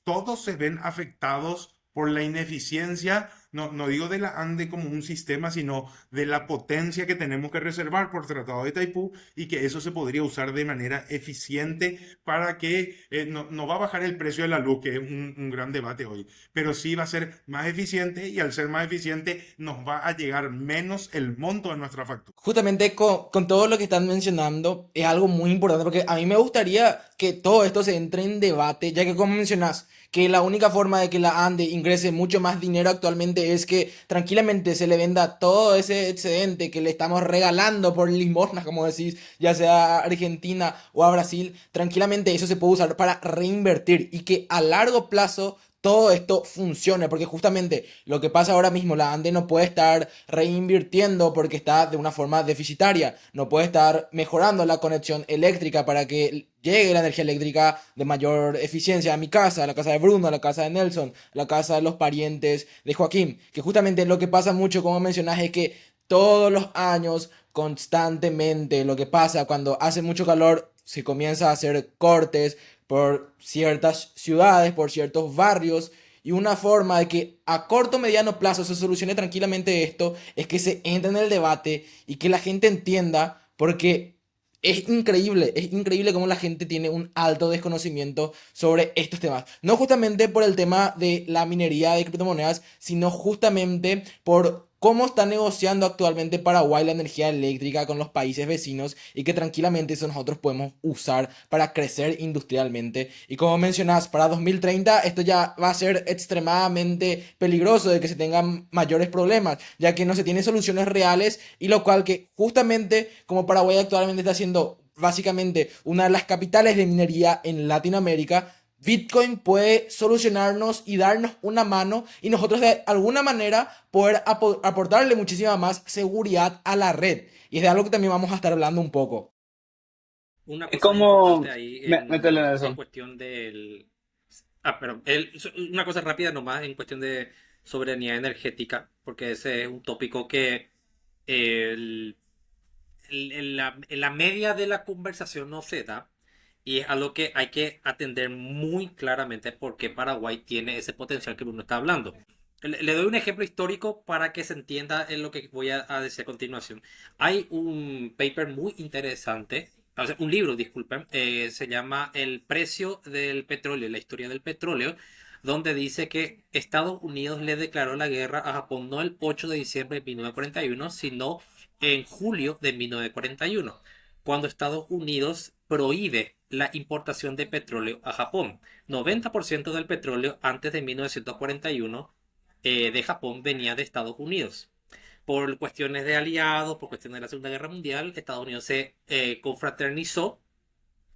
todos se ven afectados por la ineficiencia, no digo de la ANDE como un sistema, sino de la potencia que tenemos que reservar por Tratado de Taipú y que eso se podría usar de manera eficiente para que no va a bajar el precio de la luz, que es un gran debate hoy, pero sí va a ser más eficiente y al ser más eficiente nos va a llegar menos el monto de nuestra factura. Justamente con todo lo que están mencionando es algo muy importante porque a mí me gustaría que todo esto se entre en debate, ya que como mencionas, que la única forma de que la ANDE ingrese mucho más dinero actualmente es que tranquilamente se le venda todo ese excedente que le estamos regalando por limosnas, como decís, ya sea a Argentina o a Brasil, tranquilamente eso se puede usar para reinvertir y que a largo plazo todo esto funcione, porque justamente lo que pasa ahora mismo, la ANDE no puede estar reinvirtiendo porque está de una forma deficitaria, no puede estar mejorando la conexión eléctrica para que llegue la energía eléctrica de mayor eficiencia a mi casa, a la casa de Bruno, a la casa de Nelson, a la casa de los parientes de Joaquín, que justamente lo que pasa mucho, como mencionas, es que todos los años, constantemente, lo que pasa cuando hace mucho calor, se comienza a hacer cortes por ciertas ciudades, por ciertos barrios, y una forma de que a corto o mediano plazo se solucione tranquilamente esto es que se entre en el debate y que la gente entienda, porque es increíble cómo la gente tiene un alto desconocimiento sobre estos temas. No justamente por el tema de la minería de criptomonedas, sino justamente por cómo está negociando actualmente Paraguay la energía eléctrica con los países vecinos y que tranquilamente eso nosotros podemos usar para crecer industrialmente. Y como mencionas, para 2030 esto ya va a ser extremadamente peligroso de que se tengan mayores problemas, ya que no se tienen soluciones reales y lo cual que justamente como Paraguay actualmente está siendo básicamente una de las capitales de minería en Latinoamérica, Bitcoin puede solucionarnos y darnos una mano y nosotros de alguna manera poder aportarle muchísima más seguridad a la red. Y es de algo que también vamos a estar hablando un poco. Una Es cosa como... importante ahí Métele en en eso. cuestión del... Ah, perdón. Una cosa rápida nomás en cuestión de soberanía energética, porque ese es un tópico que el- en la media de la conversación no se da y es algo que hay que atender muy claramente porque Paraguay tiene ese potencial que uno está hablando. Le doy un ejemplo histórico para que se entienda en lo que voy a decir a continuación. Hay un paper muy interesante, o sea, un libro, disculpen, se llama El precio del petróleo, la historia del petróleo, donde dice que Estados Unidos le declaró la guerra a Japón no el 8 de diciembre de 1941, sino en julio de 1941, cuando Estados Unidos prohíbe la importación de petróleo a Japón. 90% del petróleo antes de 1941 de Japón venía de Estados Unidos. Por cuestiones de aliados, por cuestiones de la Segunda Guerra Mundial, Estados Unidos se confraternizó,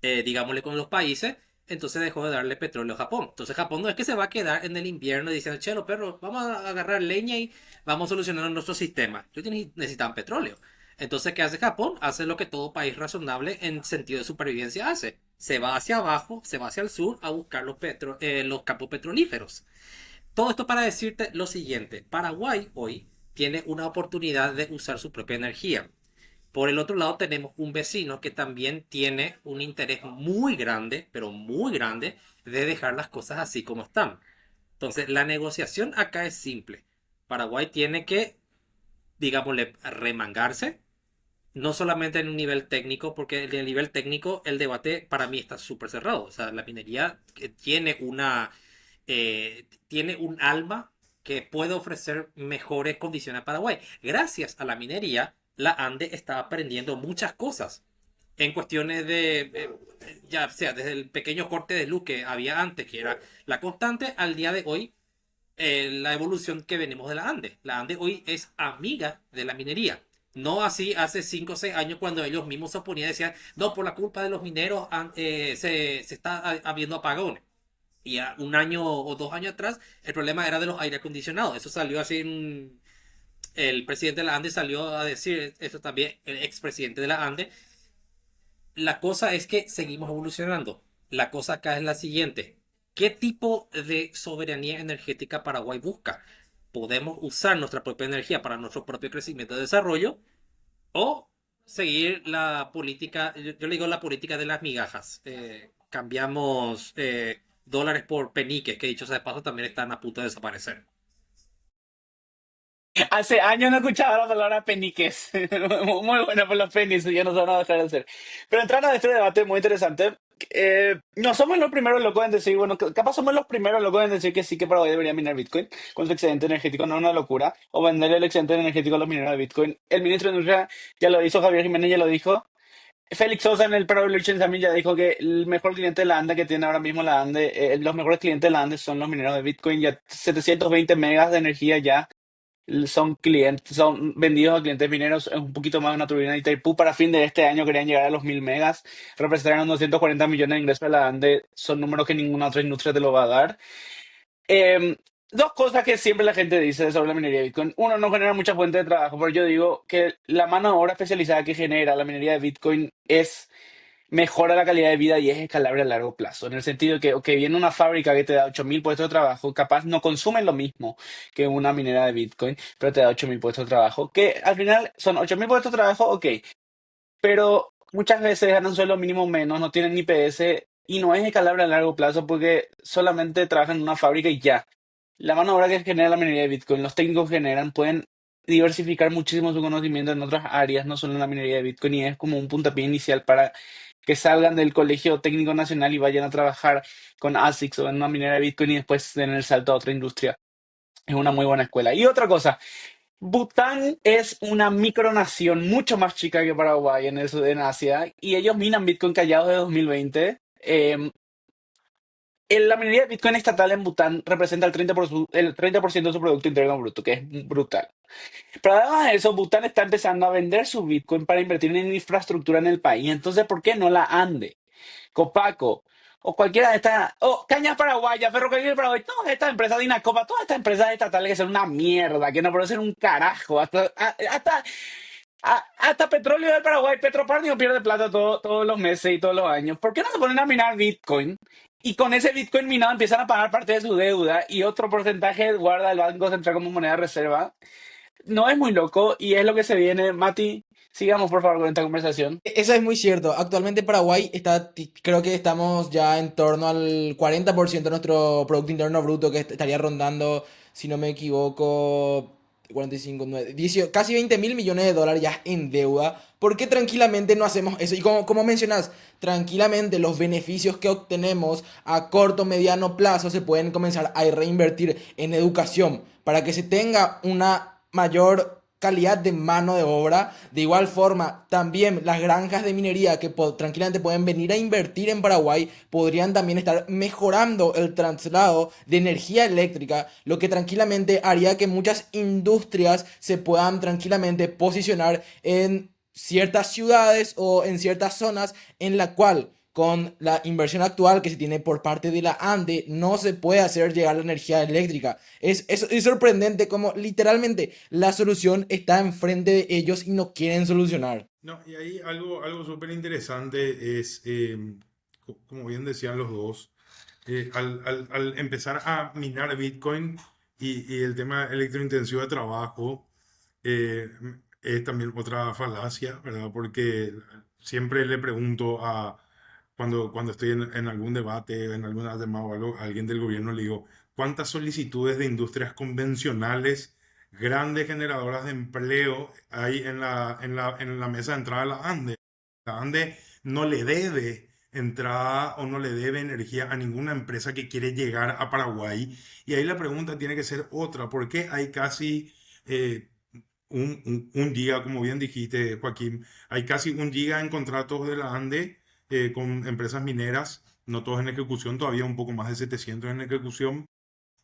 digámosle, con los países, entonces dejó de darle petróleo a Japón. Entonces Japón no es que se va a quedar en el invierno diciendo, chelo, perro, vamos a agarrar leña y vamos a solucionar nuestro sistema. Ellos necesitan petróleo. Entonces, ¿qué hace Japón? Hace lo que todo país razonable en sentido de supervivencia hace. Se va hacia abajo, se va hacia el sur a buscar los campos petrolíferos. Todo esto para decirte lo siguiente. Paraguay hoy tiene una oportunidad de usar su propia energía. Por el otro lado tenemos un vecino que también tiene un interés muy grande, pero muy grande, de dejar las cosas así como están. Entonces, la negociación acá es simple. Paraguay tiene que, digámosle, remangarse, no solamente en un nivel técnico, porque en el nivel técnico el debate para mí está súper cerrado. O sea, la minería tiene un alma que puede ofrecer mejores condiciones a Paraguay. Gracias a la minería, la ANDE está aprendiendo muchas cosas en cuestiones ya sea desde el pequeño corte de luz que había antes, que era la constante, al día de hoy, la evolución que venimos de la ANDE. La ANDE hoy es amiga de la minería. No así hace 5 o 6 años cuando ellos mismos se oponían y decían, no, por la culpa de los mineros se está habiendo apagones. Y a un año o 2 años atrás, el problema era de los aire acondicionados. Eso salió así el presidente de la ANDE salió a decir eso también, el expresidente de la ANDE. La cosa es que seguimos evolucionando. La cosa acá es la siguiente. ¿Qué tipo de soberanía energética Paraguay busca? ¿Podemos usar nuestra propia energía para nuestro propio crecimiento y desarrollo? ¿O seguir la política, yo le digo la política de las migajas? Cambiamos dólares por peniques, que dicho sea de paso también están a punto de desaparecer. Hace años no escuchaba la palabra peniques. Muy buena por los penis, ya no se van a dejar de hacer. Pero entrando a este debate muy interesante, no somos los primeros locos en decir, bueno, capaz somos los primeros locos en decir que sí que Paraguay debería minar Bitcoin con su excedente energético, no es una locura, o venderle el excedente energético a los mineros de Bitcoin. El ministro de Industria ya lo hizo, Javier Jiménez ya lo dijo. Félix Sosa en el Pro Evolution Summit ya dijo que el mejor cliente de la ANDE que tiene ahora mismo la ANDE, los mejores clientes de la ANDE son los mineros de Bitcoin, ya 720 megas de energía ya son clientes, son vendidos a clientes mineros, es un poquito más de una turbina de Itaipú. Para fin de este año querían llegar a los 1000 megas, representaron 240 millones de ingresos a la ANDE, son números que ninguna otra industria te lo va a dar. Dos cosas que siempre la gente dice sobre la minería de Bitcoin. Uno, no genera mucha fuente de trabajo, pero yo digo que la mano de obra especializada que genera la minería de Bitcoin mejora la calidad de vida y es escalable a largo plazo. En el sentido que, ok, viene una fábrica que te da 8000 puestos de trabajo, capaz no consumen lo mismo que una minera de Bitcoin, pero te da 8000 puestos de trabajo, que al final son 8000 puestos de trabajo, ok, pero muchas veces ganan sueldo mínimo menos, no tienen ni PS y no es escalable a largo plazo porque solamente trabajan en una fábrica y ya. La mano de obra que genera la minería de Bitcoin, los técnicos que generan, pueden diversificar muchísimo su conocimiento en otras áreas, no solo en la minería de Bitcoin, y es como un puntapié inicial para que salgan del Colegio Técnico Nacional y vayan a trabajar con ASICS o en una minera de Bitcoin y después den el salto a otra industria. Es una muy buena escuela. Y otra cosa, Bután es una micronación mucho más chica que Paraguay en Asia y ellos minan Bitcoin callados de 2020. La minería de Bitcoin estatal en Bután representa el 30% de su Producto Interno Bruto, que es brutal. Pero además de eso, Bután está empezando a vender su Bitcoin para invertir en infraestructura en el país. Entonces, ¿por qué no la Ande? Copaco, o cualquiera de estas, o Cañas Paraguayas, Ferrocarril de Paraguay, todas estas empresas de Inacopa, todas estas empresas estatales que son una mierda, que no producen un carajo, hasta Petróleo del Paraguay, Petropar pierde plata todos los meses y todos los años. ¿Por qué no se ponen a minar Bitcoin? Y con ese Bitcoin minado empiezan a pagar parte de su deuda y otro porcentaje guarda el Banco Central como moneda de reserva. No es muy loco y es lo que se viene. Mati, sigamos por favor con esta conversación. Eso es muy cierto. Actualmente Paraguay está, creo que estamos ya en torno al 40% de nuestro Producto Interno Bruto, que estaría rondando, si no me equivoco, 45, 9, 18, casi 20 mil millones de dólares ya en deuda. ¿Por qué tranquilamente no hacemos eso? Y como mencionas, tranquilamente los beneficios que obtenemos a corto, mediano plazo se pueden comenzar a reinvertir en educación para que se tenga una mayor calidad de mano de obra. De igual forma, también las granjas de minería que tranquilamente pueden venir a invertir en Paraguay podrían también estar mejorando el traslado de energía eléctrica, lo que tranquilamente haría que muchas industrias se puedan tranquilamente posicionar en ciertas ciudades o en ciertas zonas en la cual con la inversión actual que se tiene por parte de la ANDE no se puede hacer llegar la energía eléctrica. Es sorprendente como literalmente la solución está enfrente de ellos y no quieren solucionar. No, y ahí algo súper interesante es, como bien decían los dos, al empezar a minar Bitcoin y el tema electrointensivo de trabajo, eh, es también otra falacia, ¿verdad? Porque siempre le pregunto cuando estoy en algún debate, en alguna llamada o algo, a alguien del gobierno, le digo, ¿cuántas solicitudes de industrias convencionales, grandes generadoras de empleo hay en la mesa de entrada de la ANDE? La ANDE no le debe entrada o no le debe energía a ninguna empresa que quiere llegar a Paraguay. Y ahí la pregunta tiene que ser otra. ¿Por qué hay casi un giga, como bien dijiste, Joaquín? Hay casi un giga en contratos de la ANDE con empresas mineras, no todos en ejecución, todavía un poco más de 700 en ejecución,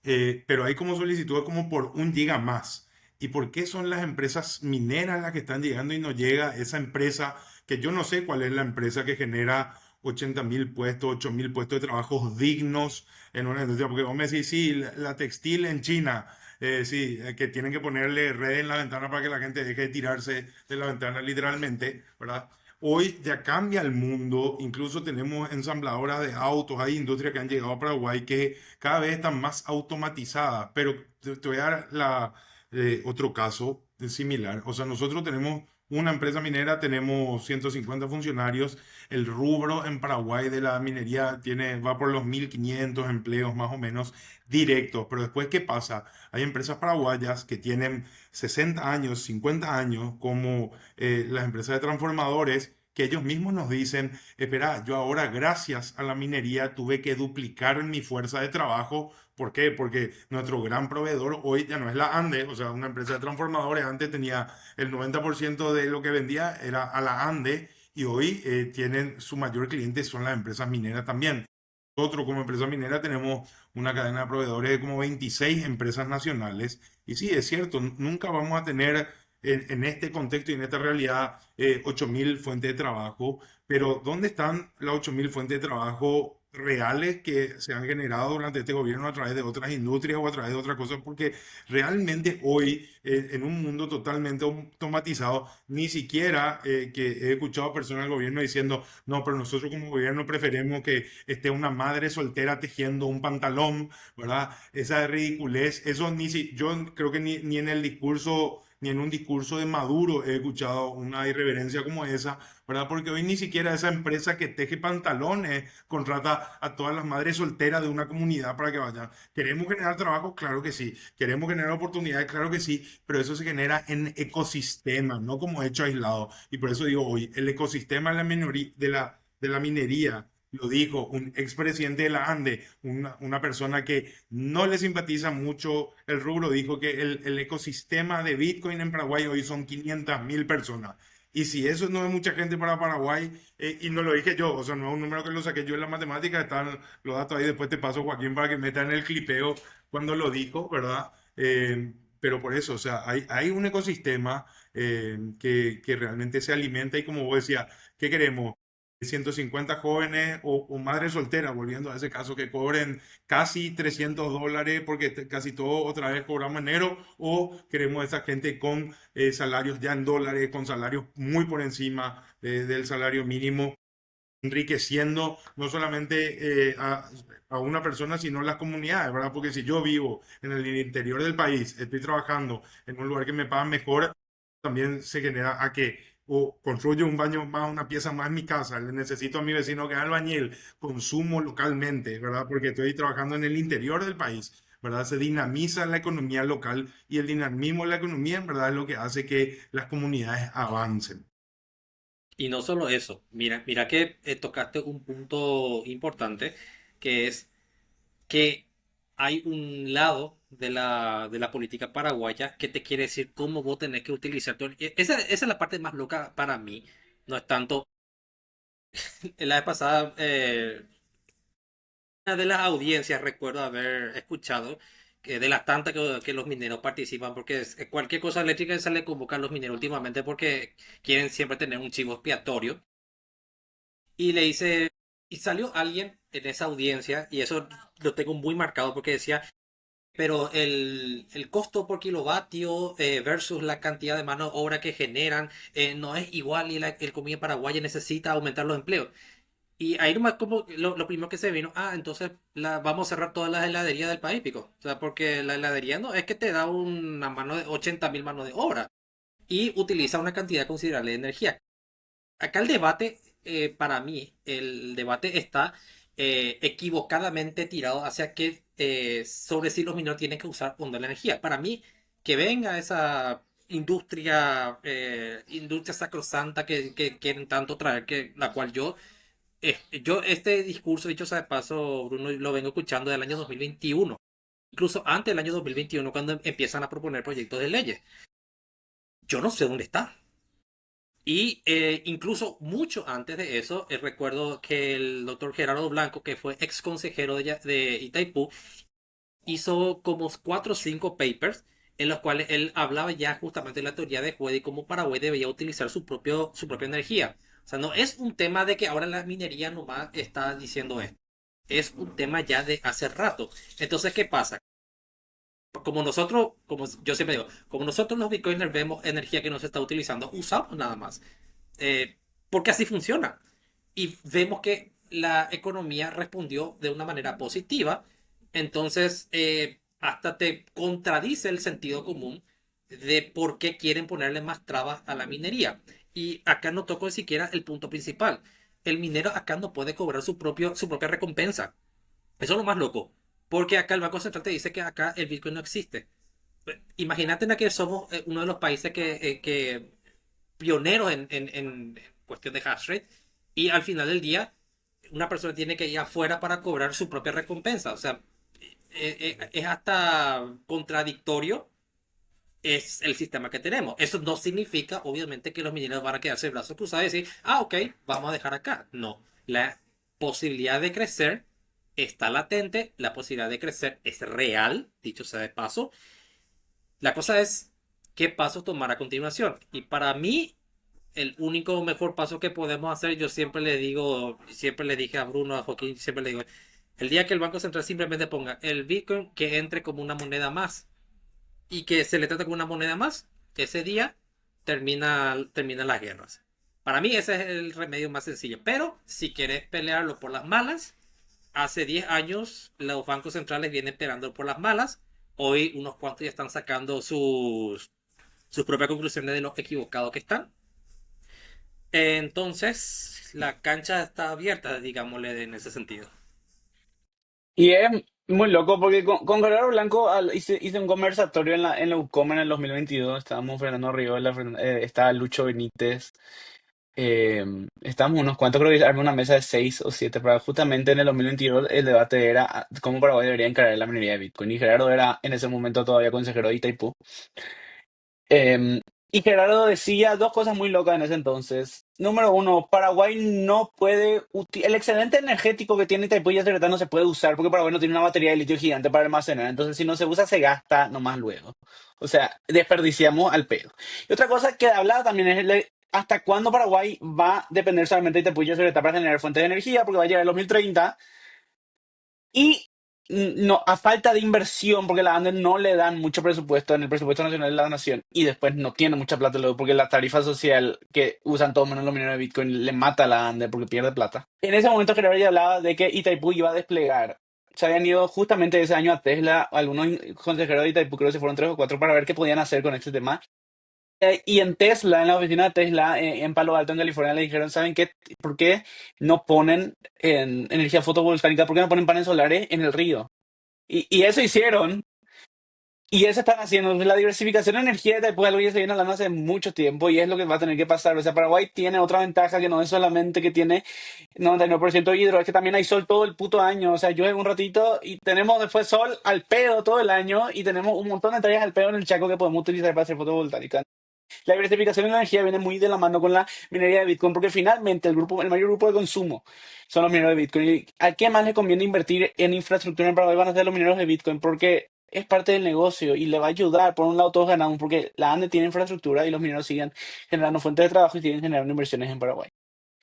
pero hay como solicitudes como por un giga más. ¿Y por qué son las empresas mineras las que están llegando y no llega esa empresa, que yo no sé cuál es la empresa que genera 80.000 puestos, 8.000 puestos de trabajos dignos en una industria? Porque vos me decís, sí, la textil en China, sí, que tienen que ponerle red en la ventana para que la gente deje de tirarse de la ventana literalmente, ¿verdad? Hoy ya cambia el mundo, incluso tenemos ensambladoras de autos, hay industrias que han llegado a Paraguay que cada vez están más automatizadas, pero te voy a dar otro caso similar. O sea, nosotros tenemos una empresa minera, tenemos 150 funcionarios, el rubro en Paraguay de la minería va por los 1.500 empleos más o menos directos, pero después, ¿qué pasa? Hay empresas paraguayas que tienen 60 años, 50 años, como las empresas de transformadores, que ellos mismos nos dicen, espera, yo ahora gracias a la minería tuve que duplicar mi fuerza de trabajo. ¿Por qué? Porque nuestro gran proveedor hoy ya no es la ANDE, o sea, una empresa de transformadores. Antes tenía el 90% de lo que vendía era a la ANDE, y hoy tienen su mayor cliente son las empresas mineras también. Nosotros como empresa minera tenemos una cadena de proveedores de como 26 empresas nacionales. Y sí, es cierto, nunca vamos a tener en este contexto y en esta realidad 8.000 fuentes de trabajo, pero ¿dónde están las 8.000 fuentes de trabajo reales que se han generado durante este gobierno a través de otras industrias o a través de otras cosas? Porque realmente hoy, en un mundo totalmente automatizado, ni siquiera que he escuchado a personas del gobierno diciendo, no, pero nosotros como gobierno preferimos que esté una madre soltera tejiendo un pantalón, ¿verdad? Esa ridiculez, eso yo creo que ni en el discurso, ni en un discurso de Maduro he escuchado una irreverencia como esa, ¿verdad? Porque hoy ni siquiera esa empresa que teje pantalones contrata a todas las madres solteras de una comunidad para que vayan. ¿Queremos generar trabajo? Claro que sí. ¿Queremos generar oportunidades? Claro que sí. Pero eso se genera en ecosistemas, no como hecho aislado. Y por eso digo hoy, el ecosistema de la minería, lo dijo un expresidente de la ANDE, una persona que no le simpatiza mucho el rubro, dijo que el ecosistema de Bitcoin en Paraguay hoy son 500.000 personas. Y si eso no es mucha gente para Paraguay, y no lo dije yo, o sea, no es un número que lo saqué yo en la matemática, están los datos ahí, después te paso, Joaquín, para que meta en el clipeo cuando lo dijo, ¿verdad? Pero por eso, o sea, hay un ecosistema que realmente se alimenta, y como vos decías, ¿qué queremos? 150 jóvenes o madres solteras, volviendo a ese caso, que cobren casi $300 porque casi todo otra vez cobramos en enero, o queremos esa gente con salarios ya en dólares, con salarios muy por encima del salario mínimo, enriqueciendo no solamente a una persona, sino las comunidades, ¿verdad? Porque si yo vivo en el interior del país, estoy trabajando en un lugar que me pagan mejor, también se genera a que o construyo un baño más, una pieza más en mi casa, le necesito a mi vecino que haga albañil, consumo localmente, ¿verdad? Porque estoy trabajando en el interior del país, ¿verdad? Se dinamiza la economía local y el dinamismo de la economía, en verdad, es lo que hace que las comunidades avancen. Y no solo eso, mira que tocaste un punto importante, que es que hay un lado de la política paraguaya que te quiere decir cómo vos tenés que utilizar todo. Esa es la parte más loca para mí. No es tanto. La vez pasada, una de las audiencias recuerdo haber escuchado que de las tantas que los mineros participan, porque cualquier cosa eléctrica se le convoca a los mineros últimamente porque quieren siempre tener un chivo expiatorio. Y le dice, y salió alguien en esa audiencia, y eso lo tengo muy marcado porque decía, pero el costo por kilovatio versus la cantidad de mano de obra que generan no es igual y el comida paraguaya necesita aumentar los empleos. Y ahí nomás como lo primero que se vino, entonces vamos a cerrar todas las heladerías del país, pico. O sea, porque la heladería no es que te da una mano de 80.000 manos de obra y utiliza una cantidad considerable de energía. Acá el debate, para mí, el debate está equivocadamente tirado hacia que sobre si los mineros tienen que usar o no la energía. Para mí, que venga esa industria sacrosanta que quieren tanto traer, que la cual yo este discurso, dicho sea de paso, Bruno, lo vengo escuchando del año 2021, incluso antes del año 2021, cuando empiezan a proponer proyectos de leyes. Yo no sé dónde está. Y incluso mucho antes de eso, recuerdo que el doctor Gerardo Blanco, que fue ex consejero de Itaipú, hizo como 4 o 5 papers en los cuales él hablaba ya justamente de la teoría de Juede y cómo Paraguay debía utilizar su propia energía. O sea, no es un tema de que ahora la minería nomás está diciendo esto. Es un tema ya de hace rato. Entonces, ¿qué pasa? Como nosotros, como yo siempre digo, como nosotros los bitcoiners vemos energía que no se está utilizando, usamos nada más. Porque así funciona. Y vemos que la economía respondió de una manera positiva. Entonces, hasta te contradice el sentido común de por qué quieren ponerle más trabas a la minería. Y acá no toco siquiera el punto principal. El minero acá no puede cobrar su propia recompensa. Eso es lo más loco. Porque acá el Banco Central te dice que acá el Bitcoin no existe. Imagínate en que somos uno de los países que pioneros en cuestión de hash rate. Y al final del día, una persona tiene que ir afuera para cobrar su propia recompensa. O sea, es hasta contradictorio es el sistema que tenemos. Eso no significa, obviamente, que los mineros van a quedarse de brazos cruzados y decir, ok, vamos a dejar acá. No. La posibilidad de crecer está latente, la posibilidad de crecer es real, dicho sea de paso. La cosa es qué pasos tomar a continuación. Y para mí, el único mejor paso que podemos hacer, yo siempre le digo, siempre le dije a Bruno, a Joaquín, siempre le digo, el día que el Banco Central simplemente ponga el Bitcoin que entre como una moneda más y que se le trate como una moneda más, ese día terminan las guerras. Para mí ese es el remedio más sencillo. Pero si quieres pelearlo por las malas, hace 10 años los bancos centrales vienen peleando por las malas. Hoy unos cuantos ya están sacando sus propias conclusiones de lo equivocados que están. Entonces, la cancha está abierta, digámosle, en ese sentido. Y es muy loco porque con Gerardo Blanco hice un conversatorio en la UCOM en el 2022. Estábamos Fernando Riola, estaba Lucho Benítez. eh, Estábamos unos cuantos, creo que armé una mesa de 6 o 7 para justamente en el 2022 el debate era cómo Paraguay debería encarar la minería de Bitcoin. Y Gerardo era en ese momento todavía consejero de Itaipú. Eh, y Gerardo decía dos cosas muy locas en ese entonces. Número uno, Paraguay no puede, el excedente energético que tiene Itaipú y Yacyretá no se puede usar porque Paraguay no tiene una batería de litio gigante para almacenar. Entonces, si no se usa, se gasta nomás luego. O sea, desperdiciamos al pedo. Y otra cosa que hablaba también es ¿hasta cuándo Paraguay va a depender solamente de Itaipu y Yacyretá para generar fuentes de energía? Porque va a llegar el 2030 y no, a falta de inversión, porque la ANDE no le dan mucho presupuesto en el presupuesto nacional de la nación y después no tiene mucha plata luego porque la tarifa social que usan todos menos los mineros de Bitcoin le mata a la ANDE porque pierde plata. En ese momento Gerardo ya hablaba de que Itaipú iba a desplegar. Se habían ido justamente ese año a Tesla, algunos consejeros de Itaipú creo que se fueron 3 o 4 para ver qué podían hacer con este tema. Y en Tesla, en la oficina de Tesla, en Palo Alto, en California, le dijeron, ¿saben qué? ¿Por qué no ponen en energía fotovoltaica? ¿Por qué no ponen paneles solares en el río? Y eso hicieron, y eso están haciendo. La diversificación de energía después de algo que se viene hablando hace mucho tiempo, y es lo que va a tener que pasar. O sea, Paraguay tiene otra ventaja que no es solamente que tiene 99% hidro, es que también hay sol todo el puto año. O sea, llueve un ratito y tenemos después sol al pedo todo el año, y tenemos un montón de tareas al pedo en el Chaco que podemos utilizar para hacer fotovoltaica. La diversificación de la energía viene muy de la mano con la minería de Bitcoin, porque finalmente el mayor grupo de consumo son los mineros de Bitcoin. ¿Y a qué más le conviene invertir en infraestructura en Paraguay? Van a ser los mineros de Bitcoin, porque es parte del negocio y le va a ayudar. Por un lado, todos ganamos, porque la ANDE tiene infraestructura y los mineros siguen generando fuentes de trabajo y siguen generando inversiones en Paraguay.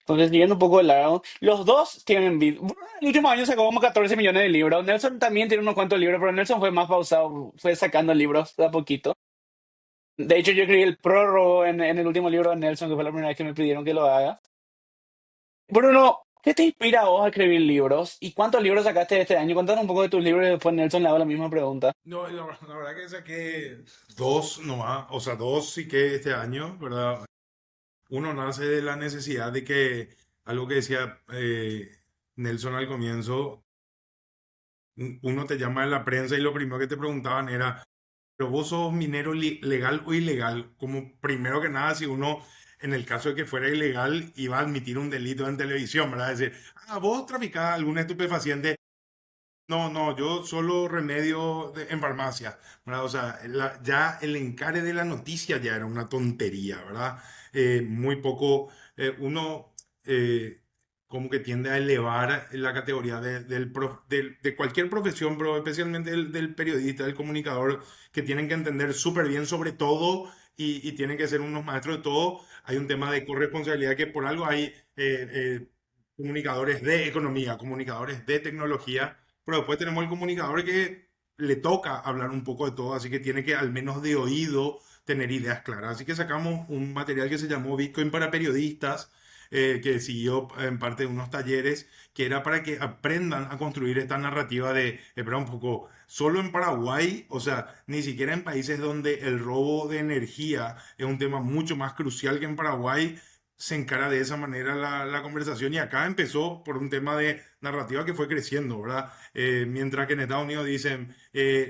Entonces, siguiendo un poco de lado, los dos tienen Bitcoin. El último año sacó como 14 millones de libros. Nelson también tiene unos cuantos libros, pero Nelson fue más pausado, fue sacando libros de a poquito. De hecho, yo escribí el prólogo en el último libro de Nelson, que fue la primera vez que me pidieron que lo haga. Bruno, ¿qué te inspira a vos a escribir libros? ¿Y cuántos libros sacaste este año? Cuéntanos un poco de tus libros y después Nelson le hago la misma pregunta. No, la verdad que saqué dos nomás, o sea, dos sí que este año, ¿verdad? Uno nace de la necesidad de que, algo que decía Nelson al comienzo, uno te llama de la prensa y lo primero que te preguntaban era, ¿pero vos sos minero legal o ilegal? Como primero que nada, si uno, en el caso de que fuera ilegal, iba a admitir un delito en televisión, ¿verdad? Es decir, vos traficás algún estupefaciente. No, no, yo solo remedio en farmacia, ¿verdad? O sea, ya el encare de la noticia ya era una tontería, ¿verdad? Muy poco, uno como que tiende a elevar la categoría de cualquier profesión, pero especialmente del periodista, del comunicador, que tienen que entender súper bien sobre todo y tienen que ser unos maestros de todo. Hay un tema de corresponsabilidad que por algo hay comunicadores de economía, comunicadores de tecnología, pero después tenemos el comunicador que le toca hablar un poco de todo, así que tiene que al menos de oído tener ideas claras. Así que sacamos un material que se llamó Bitcoin para periodistas, que siguió en parte de unos talleres, que era para que aprendan a construir esta narrativa de, espera un poco, solo en Paraguay, o sea, ni siquiera en países donde el robo de energía es un tema mucho más crucial que en Paraguay, se encara de esa manera la conversación y acá empezó por un tema de narrativa que fue creciendo, ¿verdad? Mientras que en Estados Unidos dicen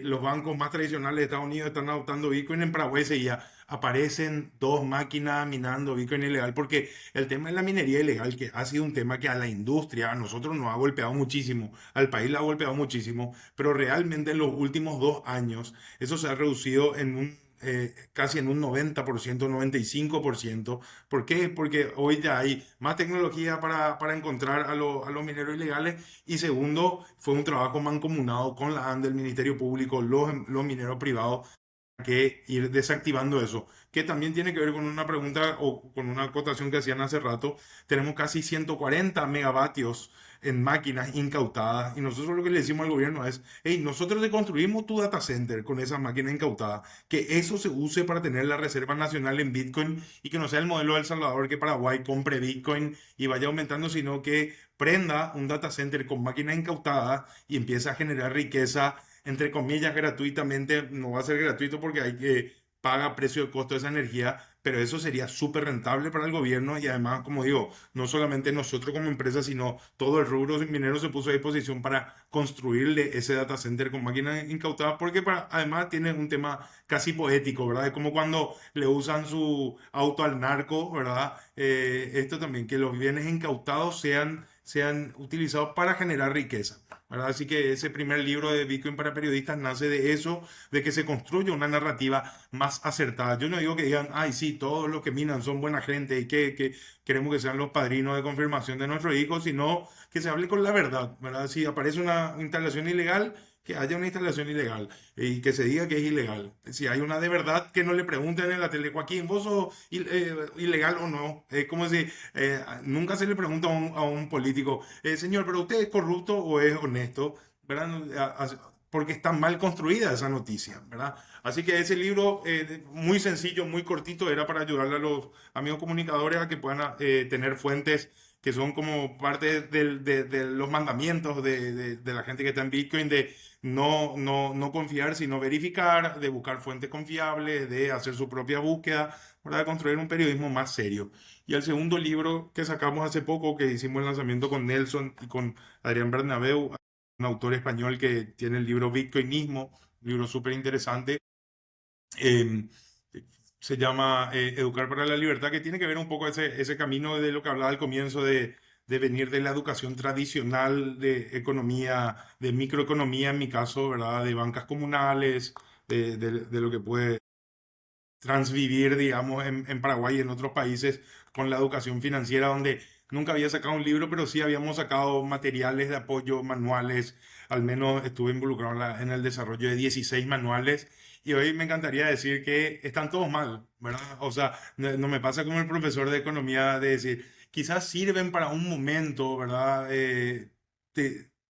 los bancos más tradicionales de Estados Unidos están adoptando Bitcoin, en Paraguay seguía, aparecen dos máquinas minando Bitcoin ilegal porque el tema de la minería ilegal, que ha sido un tema que a la industria, a nosotros nos ha golpeado muchísimo, al país le ha golpeado muchísimo, pero realmente en los últimos 2 años eso se ha reducido en casi en un 90%, 95%. ¿Por qué? Porque hoy ya hay más tecnología para encontrar a los mineros ilegales y segundo, fue un trabajo mancomunado con la ANDE, el Ministerio Público, los mineros privados, que ir desactivando eso, que también tiene que ver con una pregunta o con una acotación que hacían hace rato. Tenemos casi 140 megavatios en máquinas incautadas y nosotros lo que le decimos al gobierno es, hey, nosotros te construimos tu data center con esas máquinas incautadas, que eso se use para tener la reserva nacional en Bitcoin y que no sea el modelo de El Salvador que Paraguay compre Bitcoin y vaya aumentando, sino que prenda un data center con máquinas incautadas y empiece a generar riqueza entre comillas, gratuitamente, no va a ser gratuito porque hay que pagar precio de costo de esa energía, pero eso sería súper rentable para el gobierno y además, como digo, no solamente nosotros como empresa, sino todo el rubro minero se puso a disposición para construirle ese data center con máquinas incautadas, porque además tiene un tema casi poético, ¿verdad? Es como cuando le usan su auto al narco, ¿verdad? Esto también, que los bienes incautados sean utilizados para generar riqueza, ¿verdad? Así que ese primer libro de Bitcoin para periodistas nace de eso, de que se construya una narrativa más acertada. Yo no digo que digan, ay, sí, todos los que minan son buena gente y que queremos que sean los padrinos de confirmación de nuestros hijos, sino que se hable con la verdad, ¿verdad? Si aparece una instalación ilegal, que haya una instalación ilegal y que se diga que es ilegal. Si hay una de verdad, que no le pregunten en la tele, Joaquín, ¿vos sos ilegal o no? Es como si nunca se le pregunta a un político, señor, ¿pero usted es corrupto o es honesto? ¿Verdad? Porque está mal construida esa noticia, ¿verdad? Así que ese libro, muy sencillo, muy cortito, era para ayudarle a los amigos comunicadores a que puedan tener fuentes que son como parte de los mandamientos de la gente que está en Bitcoin, de no confiar, sino verificar, de buscar fuentes confiables, de hacer su propia búsqueda, ¿verdad? De construir un periodismo más serio. Y el segundo libro que sacamos hace poco, que hicimos el lanzamiento con Nelson y con Adrián Bernabeu, un autor español que tiene el libro Bitcoinismo, un libro súper interesante. eh, Se llama Educar para la Libertad, que tiene que ver un poco ese camino de lo que hablaba al comienzo de venir de la educación tradicional de economía, de microeconomía en mi caso, ¿verdad? De bancas comunales, de lo que puede transvivir, digamos, en Paraguay y en otros países con la educación financiera, donde nunca había sacado un libro, pero sí habíamos sacado materiales de apoyo, manuales. Al menos estuve involucrado en el desarrollo de 16 manuales. Y hoy me encantaría decir que están todos mal, ¿verdad? O sea, no me pasa como el profesor de economía de decir, quizás sirven para un momento, ¿verdad?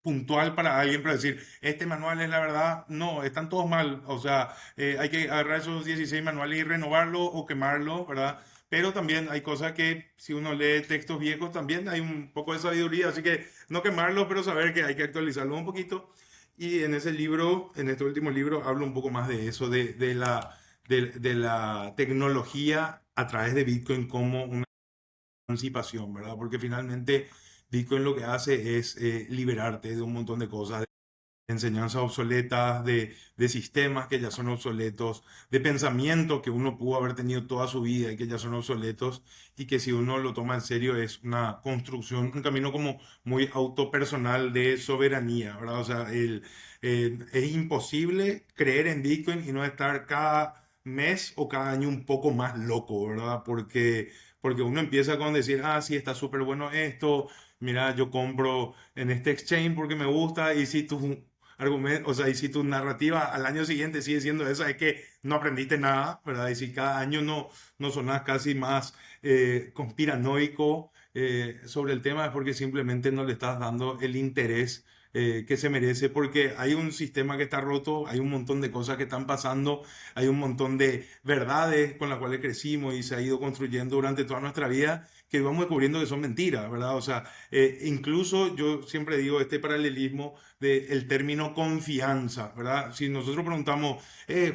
Puntual para alguien, pero decir, este manual es la verdad, no, están todos mal. O sea, hay que agarrar esos 16 manuales y renovarlo o quemarlo, ¿verdad? Pero también hay cosas que si uno lee textos viejos también hay un poco de sabiduría, así que no quemarlo, pero saber que hay que actualizarlo un poquito. Y en ese libro, en este último libro, hablo un poco más de eso, de la tecnología a través de Bitcoin como una emancipación, ¿verdad? Porque finalmente Bitcoin lo que hace es liberarte de un montón de cosas, de enseñanzas obsoletas, de sistemas que ya son obsoletos, de pensamientos que uno pudo haber tenido toda su vida y que ya son obsoletos, y que si uno lo toma en serio es una construcción, un camino como muy autopersonal de soberanía, ¿verdad? O sea, es imposible creer en Bitcoin y no estar cada mes o cada año un poco más loco, ¿verdad? Porque uno empieza con decir, ah, sí, está súper bueno esto, mira, yo compro en este exchange porque me gusta, y si tu argumento, o sea, y si tu narrativa al año siguiente sigue siendo esa, es que no aprendiste nada, ¿verdad? Y si cada año no sonás casi más conspiranoico sobre el tema, es porque simplemente no le estás dando el interés que se merece, porque hay un sistema que está roto, hay un montón de cosas que están pasando, hay un montón de verdades con las cuales crecimos y se ha ido construyendo durante toda nuestra vida, que vamos descubriendo que son mentiras, ¿verdad? O sea, incluso yo siempre digo este paralelismo del término confianza, ¿verdad? Si nosotros preguntamos,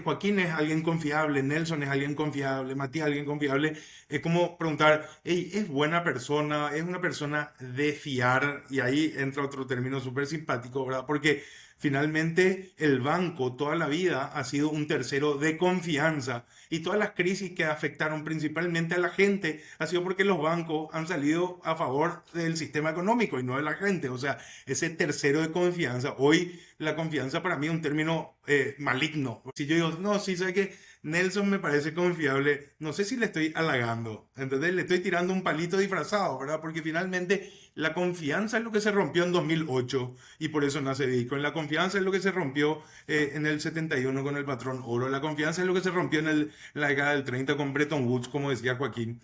Joaquín es alguien confiable, Nelson es alguien confiable, Matías es alguien confiable, es como preguntar, hey, ¿es buena persona? ¿Es una persona de fiar? Y ahí entra otro término súper simpático, ¿verdad? Porque finalmente el banco toda la vida ha sido un tercero de confianza, y todas las crisis que afectaron principalmente a la gente ha sido porque los bancos han salido a favor del sistema económico y no de la gente. O sea, ese tercero de confianza, hoy la confianza para mí es un término maligno. Si yo digo, no, sí, sé que Nelson me parece confiable, no sé si le estoy halagando, ¿entendés? Le estoy tirando un palito disfrazado, ¿verdad? Porque finalmente la confianza es lo que se rompió en 2008 y por eso nace Bitcoin. La confianza es lo que se rompió en el 71 con el patrón oro. La confianza es lo que se rompió en la década del 30 con Bretton Woods, como decía Joaquín.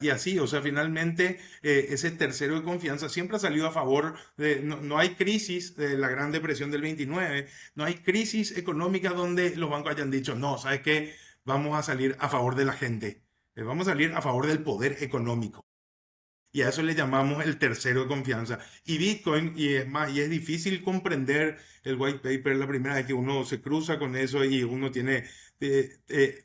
Y así, o sea, finalmente ese tercero de confianza siempre ha salido a favor de, no hay crisis de la Gran Depresión del 29, no hay crisis económica donde los bancos hayan dicho, no, ¿sabes qué? Vamos a salir a favor de la gente, vamos a salir a favor del poder económico. Y a eso le llamamos el tercero de confianza. Y Bitcoin, y es más, y es difícil comprender el white paper la primera vez que uno se cruza con eso y uno tiene,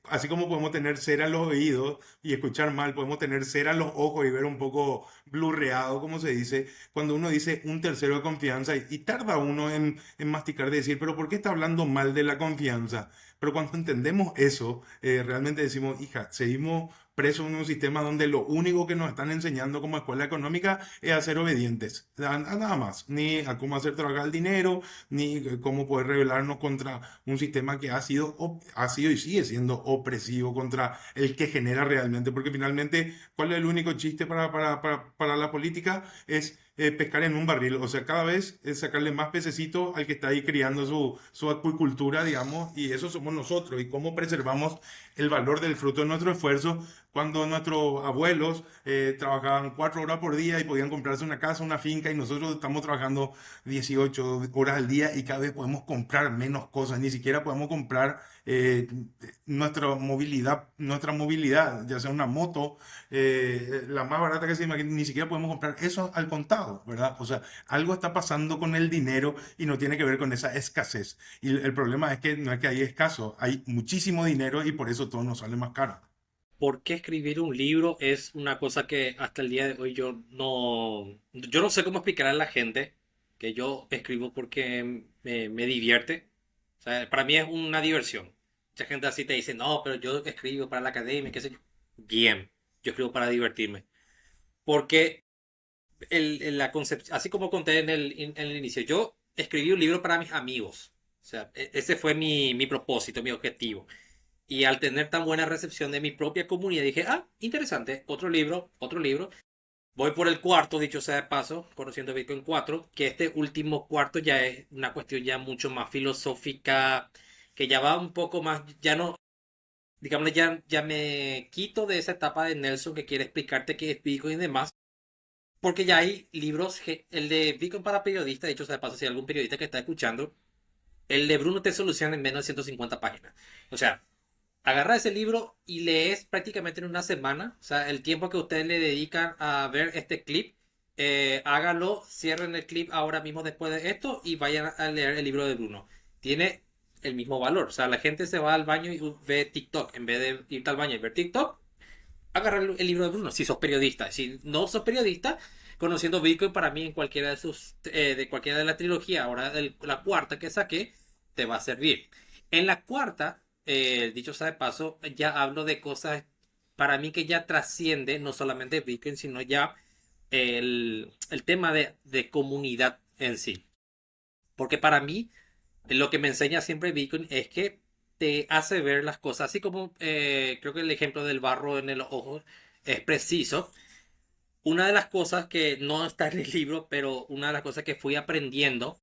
así como podemos tener cera en los oídos y escuchar mal, podemos tener cera en los ojos y ver un poco blurreado, como se dice, cuando uno dice un tercero de confianza y tarda uno en masticar de decir, pero ¿por qué está hablando mal de la confianza? Pero cuando entendemos eso, realmente decimos, hija, seguimos presos en un sistema donde lo único que nos están enseñando como escuela económica es a ser obedientes, a nada más, ni a cómo hacer trabajar el dinero, ni cómo poder rebelarnos contra un sistema que ha sido y sigue siendo opresivo contra el que genera realmente, porque finalmente, ¿cuál es el único chiste para la política? Es pescar en un barril. O sea, cada vez es sacarle más pececito al que está ahí criando su acuicultura, digamos, y eso somos nosotros. Y cómo preservamos el valor del fruto de nuestro esfuerzo cuando nuestros abuelos trabajaban 4 horas por día y podían comprarse una casa, una finca, y nosotros estamos trabajando 18 horas al día y cada vez podemos comprar menos cosas, ni siquiera podemos comprar nuestra movilidad, ya sea una moto, la más barata que se imagine, ni siquiera podemos comprar eso al contado, ¿verdad? O sea, algo está pasando con el dinero y no tiene que ver con esa escasez. Y el problema es que no es que hay escaso, hay muchísimo dinero y por eso todo nos sale más caro. ¿Por qué escribir un libro es una cosa que hasta el día de hoy yo no sé cómo explicar a la gente que yo escribo porque me divierte? O sea, para mí es una diversión. Mucha gente así te dice, no, pero yo escribo para la academia, qué sé yo. Bien, yo escribo para divertirme. Porque la concepción, así como conté en el inicio, yo escribí un libro para mis amigos. O sea, ese fue mi propósito, mi objetivo. Y al tener tan buena recepción de mi propia comunidad, dije, ah, interesante, otro libro, otro libro. Voy por el cuarto, dicho sea de paso, conociendo Bitcoin 4, que este último cuarto ya es una cuestión ya mucho más filosófica, que ya va un poco más, ya no, digamos, ya me quito de esa etapa de Nelson que quiere explicarte qué es Bitcoin y demás, porque ya hay libros, el de Bitcoin para periodistas, dicho sea de paso, si hay algún periodista que está escuchando, el de Bruno te soluciona en menos de 150 páginas. O sea, agarra ese libro y lees prácticamente en una semana. O sea, el tiempo que ustedes le dedican a ver este clip, háganlo, cierren el clip ahora mismo después de esto y vayan a leer el libro de Bruno. Tiene el mismo valor. O sea, la gente se va al baño y ve TikTok. En vez de irte al baño y ver TikTok, agarra el libro de Bruno. Si sos periodista. Si no sos periodista, conociendo Bitcoin para mí en cualquiera de sus, de cualquiera de la trilogía, ahora la cuarta que saqué, te va a servir. En la cuarta, dicho sea de paso, ya hablo de cosas para mí que ya trasciende no solamente Bitcoin, sino ya el tema de comunidad en sí. Porque para mí, lo que me enseña siempre Bitcoin es que te hace ver las cosas, así como creo que el ejemplo del barro en el ojo es preciso. Una de las cosas que no está en el libro, pero una de las cosas que fui aprendiendo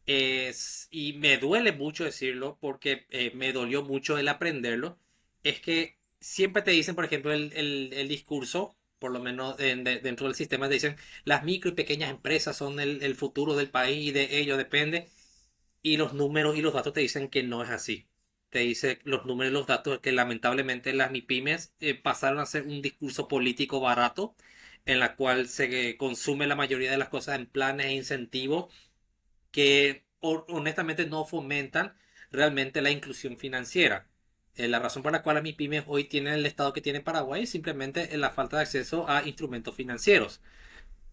es, y me duele mucho decirlo porque me dolió mucho el aprenderlo, es que siempre te dicen, por ejemplo, el discurso, por lo menos dentro del sistema, te dicen, las micro y pequeñas empresas son el futuro del país y de ello depende, y los números y los datos te dicen que no es así. Te dice los números y los datos que lamentablemente las MIPYMES pasaron a ser un discurso político barato en la cual se consume la mayoría de las cosas en planes e incentivos que honestamente no fomentan realmente la inclusión financiera. La razón por la cual las pymes hoy tienen el estado que tiene Paraguay es simplemente la falta de acceso a instrumentos financieros.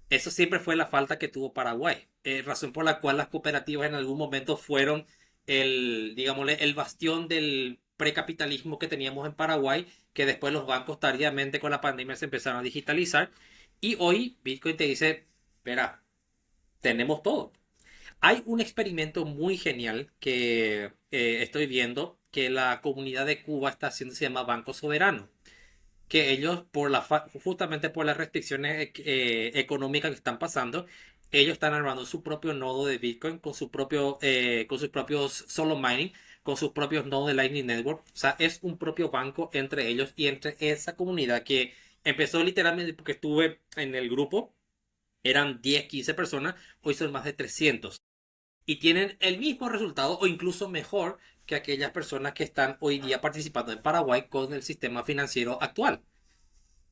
Eso siempre fue la falta que tuvo Paraguay. Razón por la cual las cooperativas en algún momento fueron digámosle, el bastión del precapitalismo que teníamos en Paraguay, que después los bancos tardíamente con la pandemia se empezaron a digitalizar. Y hoy Bitcoin te dice, espera, tenemos todo. Hay un experimento muy genial que estoy viendo que la comunidad de Cuba está haciendo, se llama Banco Soberano. Que ellos, justamente por las restricciones económicas que están pasando, ellos están armando su propio nodo de Bitcoin con sus propios solo mining, con sus propios nodos de Lightning Network. O sea, es un propio banco entre ellos y entre esa comunidad que empezó literalmente porque estuve en el grupo, eran 10 15 personas, hoy son más de 300 y tienen el mismo resultado o incluso mejor que aquellas personas que están hoy día participando en Paraguay con el sistema financiero actual.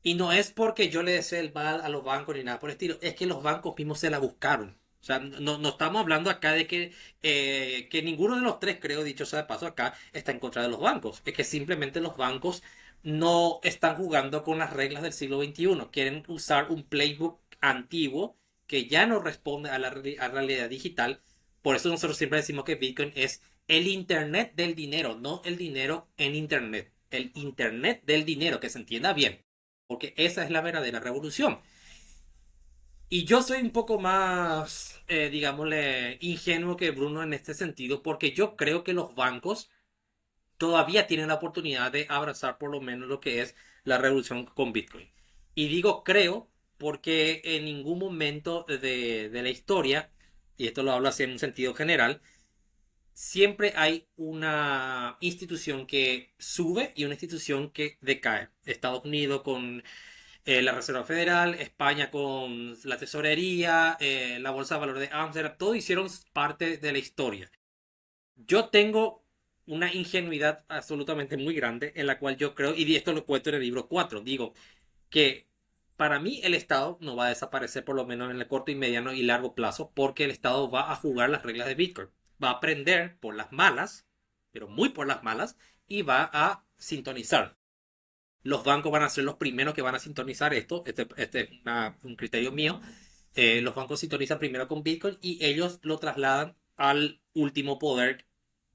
Y no es porque yo le desee el mal a los bancos ni nada por el estilo, es que los bancos mismos se la buscaron. O sea, no estamos hablando acá de que ninguno de los tres, creo, dicho sea de paso acá, está en contra de los bancos. Es que simplemente los bancos no están jugando con las reglas del siglo XXI. Quieren usar un playbook antiguo que ya no responde a la realidad digital. Por eso nosotros siempre decimos que Bitcoin es el Internet del dinero, no el dinero en Internet. El Internet del dinero, que se entienda bien. Porque esa es la verdadera revolución. Y yo soy un poco más, digámosle, ingenuo que Bruno en este sentido, porque yo creo que los bancos todavía tienen la oportunidad de abrazar por lo menos lo que es la revolución con Bitcoin. Y digo creo porque en ningún momento de la historia, y esto lo hablo así en un sentido general, siempre hay una institución que sube y una institución que decae. Estados Unidos con la Reserva Federal, España con la Tesorería, la Bolsa de Valores de Amsterdam, todo hicieron parte de la historia. Yo tengo una ingenuidad absolutamente muy grande en la cual yo creo, y esto lo cuento en el libro 4, digo que para mí el Estado no va a desaparecer por lo menos en el corto y mediano y largo plazo porque el Estado va a jugar las reglas de Bitcoin. Va a aprender por las malas, pero muy por las malas, y va a sintonizar. Los bancos van a ser los primeros que van a sintonizar esto. Este es un criterio mío. Los bancos sintonizan primero con Bitcoin y ellos lo trasladan al último poder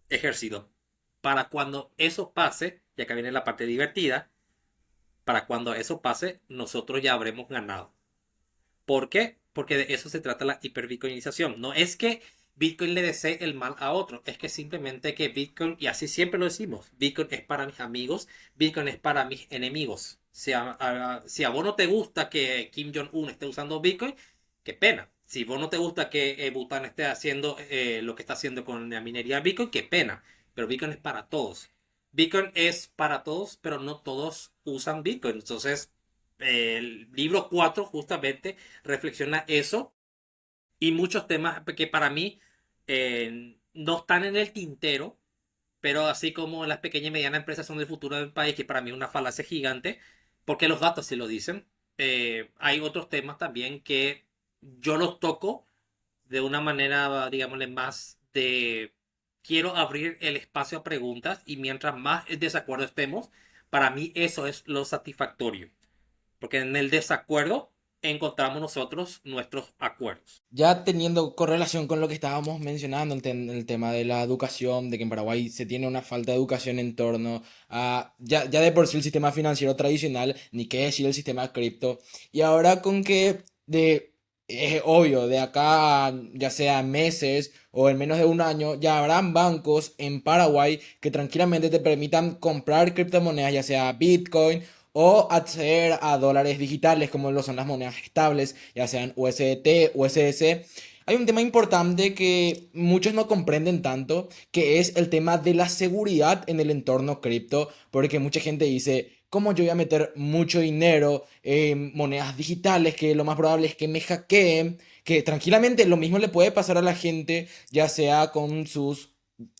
ejercido. Para cuando eso pase, y acá viene la parte divertida, para cuando eso pase, nosotros ya habremos ganado. ¿Por qué? Porque de eso se trata la hiperbitcoinización. No es que Bitcoin le desee el mal a otro, es que simplemente que Bitcoin, y así siempre lo decimos, Bitcoin es para mis amigos, Bitcoin es para mis enemigos. Si a vos no te gusta que Kim Jong-un esté usando Bitcoin, qué pena. Si vos no te gusta que Bután esté haciendo lo que está haciendo con la minería Bitcoin, qué pena. Pero Bitcoin es para todos. Bitcoin es para todos, pero no todos usan Bitcoin. Entonces, el libro 4 justamente reflexiona eso y muchos temas que para mí no están en el tintero, pero así como las pequeñas y medianas empresas son el futuro del país, que para mí es una falacia gigante, porque los datos sí lo dicen. Hay otros temas también que yo los toco de una manera, digámosle, más de quiero abrir el espacio a preguntas y mientras más en desacuerdo estemos, para mí eso es lo satisfactorio. Porque en el desacuerdo encontramos nosotros nuestros acuerdos. Ya teniendo correlación con lo que estábamos mencionando, el tema de la educación, de que en Paraguay se tiene una falta de educación en torno a, ya de por sí el sistema financiero tradicional, ni qué decir el sistema cripto, y ahora con que es obvio, de acá a, ya sea meses o en menos de un año, ya habrán bancos en Paraguay que tranquilamente te permitan comprar criptomonedas, ya sea Bitcoin o acceder a dólares digitales como lo son las monedas estables, ya sean USDT, USDC. Hay un tema importante que muchos no comprenden tanto, que es el tema de la seguridad en el entorno cripto, porque mucha gente dice, ¿cómo yo voy a meter mucho dinero en monedas digitales? Que lo más probable es que me hackeen, que tranquilamente lo mismo le puede pasar a la gente, ya sea con sus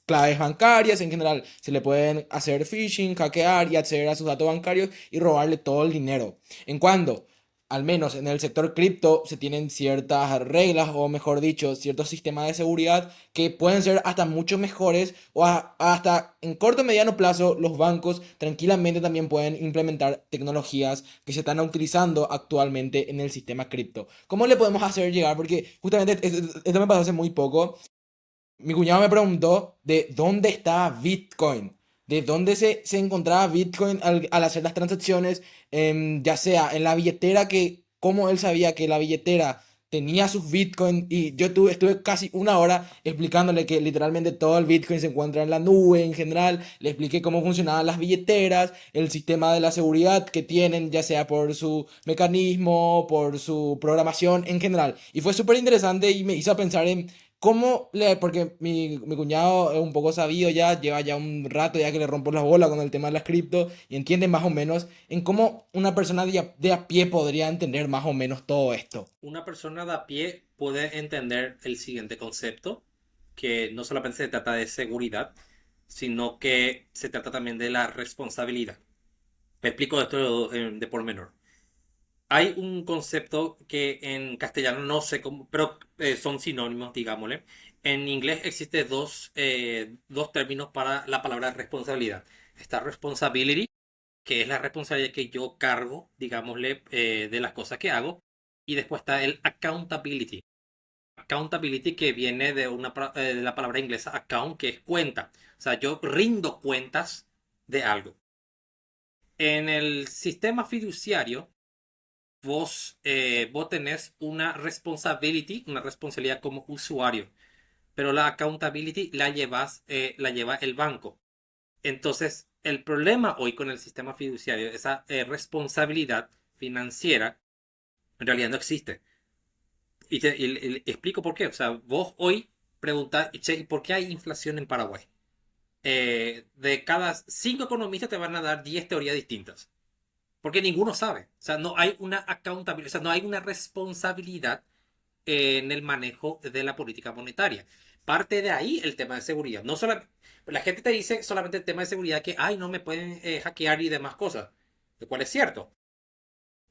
claves bancarias en general. Se le pueden hacer phishing, hackear y acceder a sus datos bancarios y robarle todo el dinero. En cuando, al menos en el sector cripto, se tienen ciertas reglas o mejor dicho, ciertos sistemas de seguridad que pueden ser hasta mucho mejores o hasta en corto o mediano plazo los bancos tranquilamente también pueden implementar tecnologías que se están utilizando actualmente en el sistema cripto. ¿Cómo le podemos hacer llegar? Porque justamente esto me pasó hace muy poco. Mi cuñado me preguntó de dónde está Bitcoin, de dónde se encontraba Bitcoin al hacer las transacciones, ya sea en la billetera, que cómo él sabía que la billetera tenía sus Bitcoin y yo estuve casi una hora explicándole que literalmente todo el Bitcoin se encuentra en la nube en general, le expliqué cómo funcionaban las billeteras, el sistema de la seguridad que tienen, ya sea por su mecanismo, por su programación en general. Y fue súper interesante y me hizo pensar en ¿cómo le...? Porque mi cuñado es un poco sabido ya, lleva ya un rato ya que le rompo las bolas con el tema de las cripto y entiende más o menos en cómo una persona de a pie podría entender más o menos todo esto. Una persona de a pie puede entender el siguiente concepto, que no solamente se trata de seguridad, sino que se trata también de la responsabilidad. Me explico esto de por menor. Hay un concepto que en castellano no sé cómo, pero son sinónimos, digámosle. En inglés existe dos términos para la palabra responsabilidad. Está responsibility, que es la responsabilidad que yo cargo, digámosle, de las cosas que hago. Y después está el accountability. Accountability que viene de la palabra inglesa account, que es cuenta. O sea, yo rindo cuentas de algo. En el sistema fiduciario, vos tenés una responsabilidad como usuario, pero la accountability la lleva el banco. Entonces, el problema hoy con el sistema fiduciario, esa responsabilidad financiera, En realidad no existe. Y explico por qué. O sea, vos hoy preguntás, che, ¿y por qué hay inflación en Paraguay? De cada 5 economistas te van a dar 10 teorías distintas. Porque ninguno sabe. O sea, no hay una accountabilidad, o sea, no hay una responsabilidad en el manejo de la política monetaria. Parte de ahí el tema de seguridad. No solamente, la gente te dice solamente el tema de seguridad que, ay, no me pueden hackear y demás cosas. Lo cual es cierto.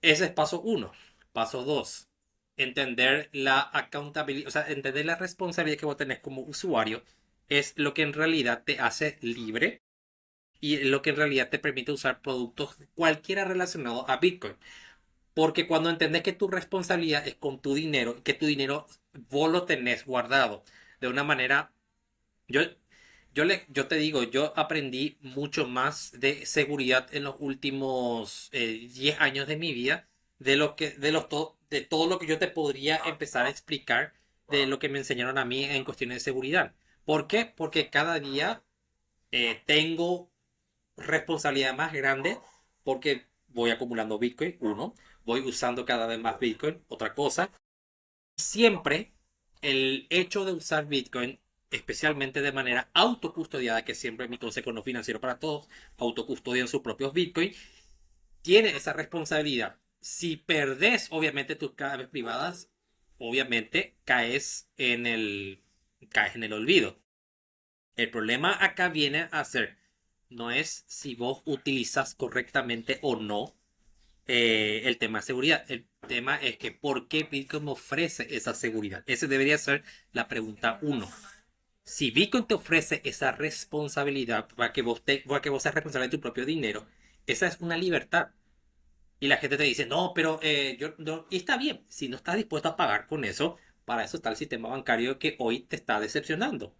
Ese es paso uno. Paso dos, entender la accountability, o sea, entender la responsabilidad que vos tenés como usuario es lo que en realidad te hace libre y lo que en realidad te permite usar productos cualquiera relacionado a Bitcoin. Porque cuando entendés que tu responsabilidad es con tu dinero, que tu dinero vos lo tenés guardado de una manera, yo, yo te digo, yo aprendí mucho más de seguridad en los últimos 10 años de mi vida de todo lo que yo te podría empezar a explicar de lo que me enseñaron a mí en cuestiones de seguridad. ¿Por qué? Porque cada día tengo responsabilidad más grande porque voy acumulando Bitcoin, uno, voy usando cada vez más Bitcoin, otra cosa. Siempre el hecho de usar Bitcoin, especialmente de manera autocustodiada, que siempre es mi consejo no financiero para todos, autocustodian sus propios Bitcoin, tiene esa responsabilidad. Si perdés, obviamente, tus claves privadas, obviamente caes en el olvido. El problema acá viene a ser, no es si vos utilizas correctamente o no el tema de seguridad. El tema es que ¿por qué Bitcoin me ofrece esa seguridad? Esa debería ser la pregunta uno. Si Bitcoin te ofrece esa responsabilidad para que vos seas responsable de tu propio dinero, esa es una libertad. Y la gente te dice, no, pero yo no. Y está bien, si no estás dispuesto a pagar con eso, para eso está el sistema bancario que hoy te está decepcionando.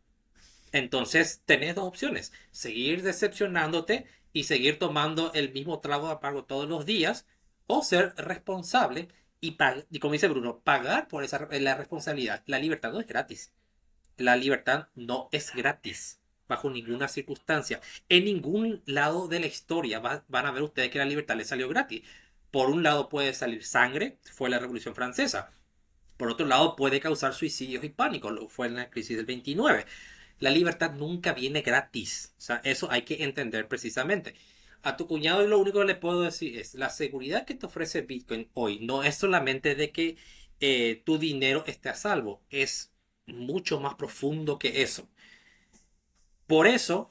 Entonces, tenés dos opciones: seguir decepcionándote y seguir tomando el mismo trago de amargo todos los días, o ser responsable y como dice Bruno, pagar por la responsabilidad. La libertad no es gratis. La libertad no es gratis, bajo ninguna circunstancia. En ningún lado de la historia van a ver ustedes que la libertad les salió gratis. Por un lado puede salir sangre, fue la Revolución Francesa. Por otro lado puede causar suicidios y pánico, lo fue en la crisis del 29. La libertad nunca viene gratis. O sea, eso hay que entender precisamente. A tu cuñado lo único que le puedo decir es la seguridad que te ofrece Bitcoin hoy no es solamente de que tu dinero esté a salvo, es mucho más profundo que eso. Por eso,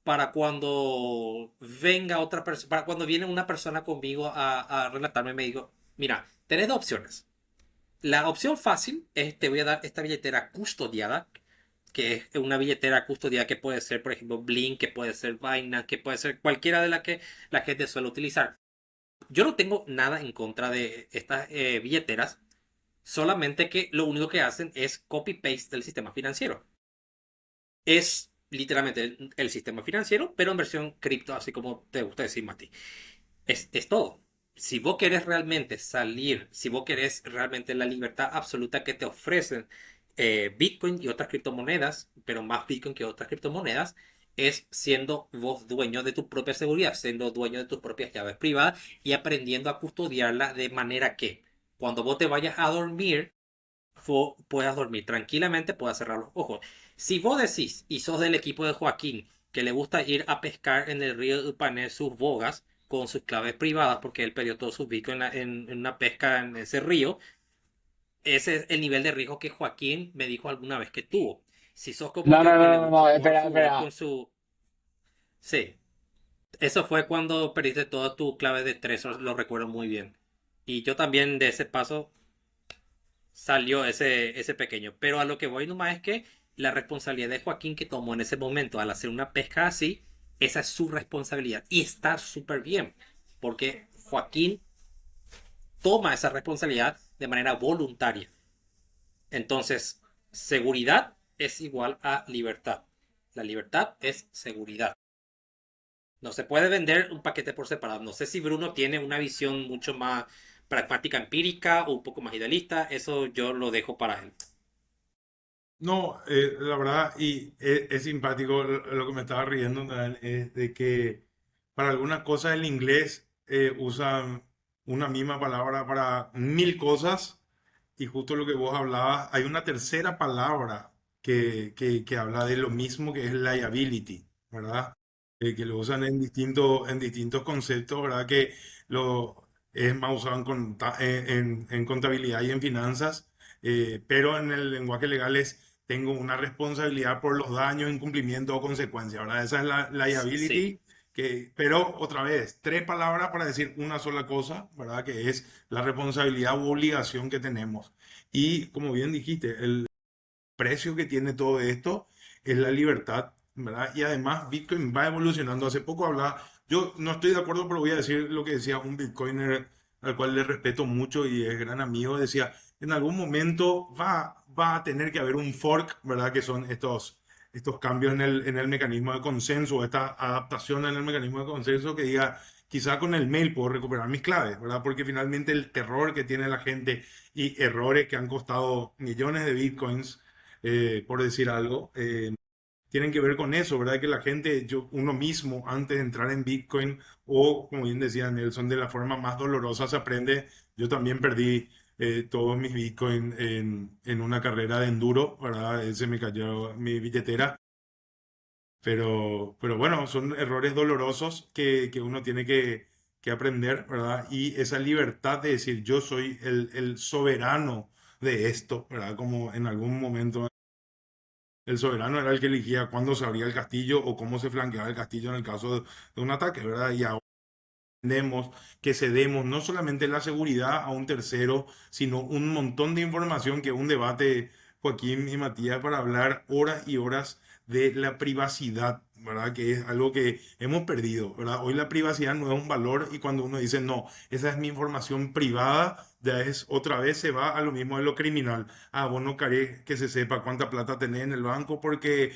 para cuando venga otra persona, para cuando viene una persona conmigo a relatarme, me digo, mira, tenés dos opciones. La opción fácil es te voy a dar esta billetera custodiada, que es una billetera custodiada que puede ser, por ejemplo, Blink, que puede ser Binance, que puede ser cualquiera de las que la gente suele utilizar. Yo no tengo nada en contra de estas billeteras, solamente que lo único que hacen es copy-paste del sistema financiero. Es literalmente el sistema financiero, pero en versión cripto, así como te gusta decir, Mati. Es todo. Si vos querés realmente salir, si vos querés realmente la libertad absoluta que te ofrecen Bitcoin y otras criptomonedas, pero más Bitcoin que otras criptomonedas, es siendo vos dueño de tu propia seguridad, siendo dueño de tus propias llaves privadas y aprendiendo a custodiarla de manera que cuando vos te vayas a dormir, vos puedas dormir tranquilamente, puedas cerrar los ojos. Si vos decís y sos del equipo de Joaquín que le gusta ir a pescar en el río Upané sus bogas con sus claves privadas porque él perdió todos sus bitcoins en una pesca en ese río, ese es el nivel de riesgo que Joaquín me dijo alguna vez que tuvo. Si sos como No, yo no, que le no, no, gusta no, jugar espera, fútbol espera. con su... Sí, eso fue cuando perdiste toda tu clave de Trezor, lo recuerdo muy bien. Y yo también de ese paso salió ese pequeño. Pero a lo que voy nomás es que la responsabilidad de Joaquín que tomó en ese momento al hacer una pesca así, esa es su responsabilidad. Y está súper bien, porque Joaquín toma esa responsabilidad de manera voluntaria. Entonces, seguridad es igual a libertad. La libertad es seguridad. No se puede vender un paquete por separado. No sé si Bruno tiene una visión mucho más pragmática, empírica o un poco más idealista. Eso yo lo dejo para él. No, la verdad, y es simpático lo que me estaba riendo también, es de que para algunas cosas el inglés usan una misma palabra para mil cosas y justo lo que vos hablabas, hay una tercera palabra que habla de lo mismo que es liability, ¿verdad? Que lo usan en distintos conceptos, ¿verdad? Que lo es más usado en contabilidad y en finanzas, pero en el lenguaje legal es tengo una responsabilidad por los daños, incumplimiento o consecuencias, ¿verdad? Esa es la Sí, liability, pero otra vez, tres palabras para decir una sola cosa, ¿verdad? Que es la responsabilidad u obligación que tenemos. Y como bien dijiste, el precio que tiene todo esto es la libertad, ¿verdad? Y además Bitcoin va evolucionando. Hace poco hablaba, yo no estoy de acuerdo, pero voy a decir lo que decía un Bitcoiner al cual le respeto mucho y es gran amigo, decía, en algún momento va a tener que haber un fork, ¿verdad? Que son estos cambios en el mecanismo de consenso, esta adaptación en el mecanismo de consenso que diga, quizá con el mail puedo recuperar mis claves, ¿verdad? Porque finalmente el terror que tiene la gente y errores que han costado millones de bitcoins, por decir algo, tienen que ver con eso, ¿verdad? Que la gente, uno mismo, antes de entrar en Bitcoin, o como bien decía Nelson, de la forma más dolorosa se aprende. Yo también perdí todos mis Bitcoin en una carrera de enduro, ¿verdad? Se me cayó mi billetera. Pero bueno, son errores dolorosos que uno tiene que aprender, ¿verdad? Y esa libertad de decir, yo soy el soberano de esto, ¿verdad? Como en algún momento el soberano era el que elegía cuándo se abría el castillo o cómo se flanqueaba el castillo en el caso de un ataque, ¿verdad? Y ahora entendemos que cedemos no solamente la seguridad a un tercero, sino un montón de información que un debate, Joaquín y Matías, para hablar horas y horas de la privacidad, ¿verdad? Que es algo que hemos perdido, ¿verdad? Hoy la privacidad no es un valor y cuando uno dice, no, esa es mi información privada, ya es otra vez se va a lo mismo de lo criminal. Ah, vos no querés que se sepa cuánta plata tenés en el banco porque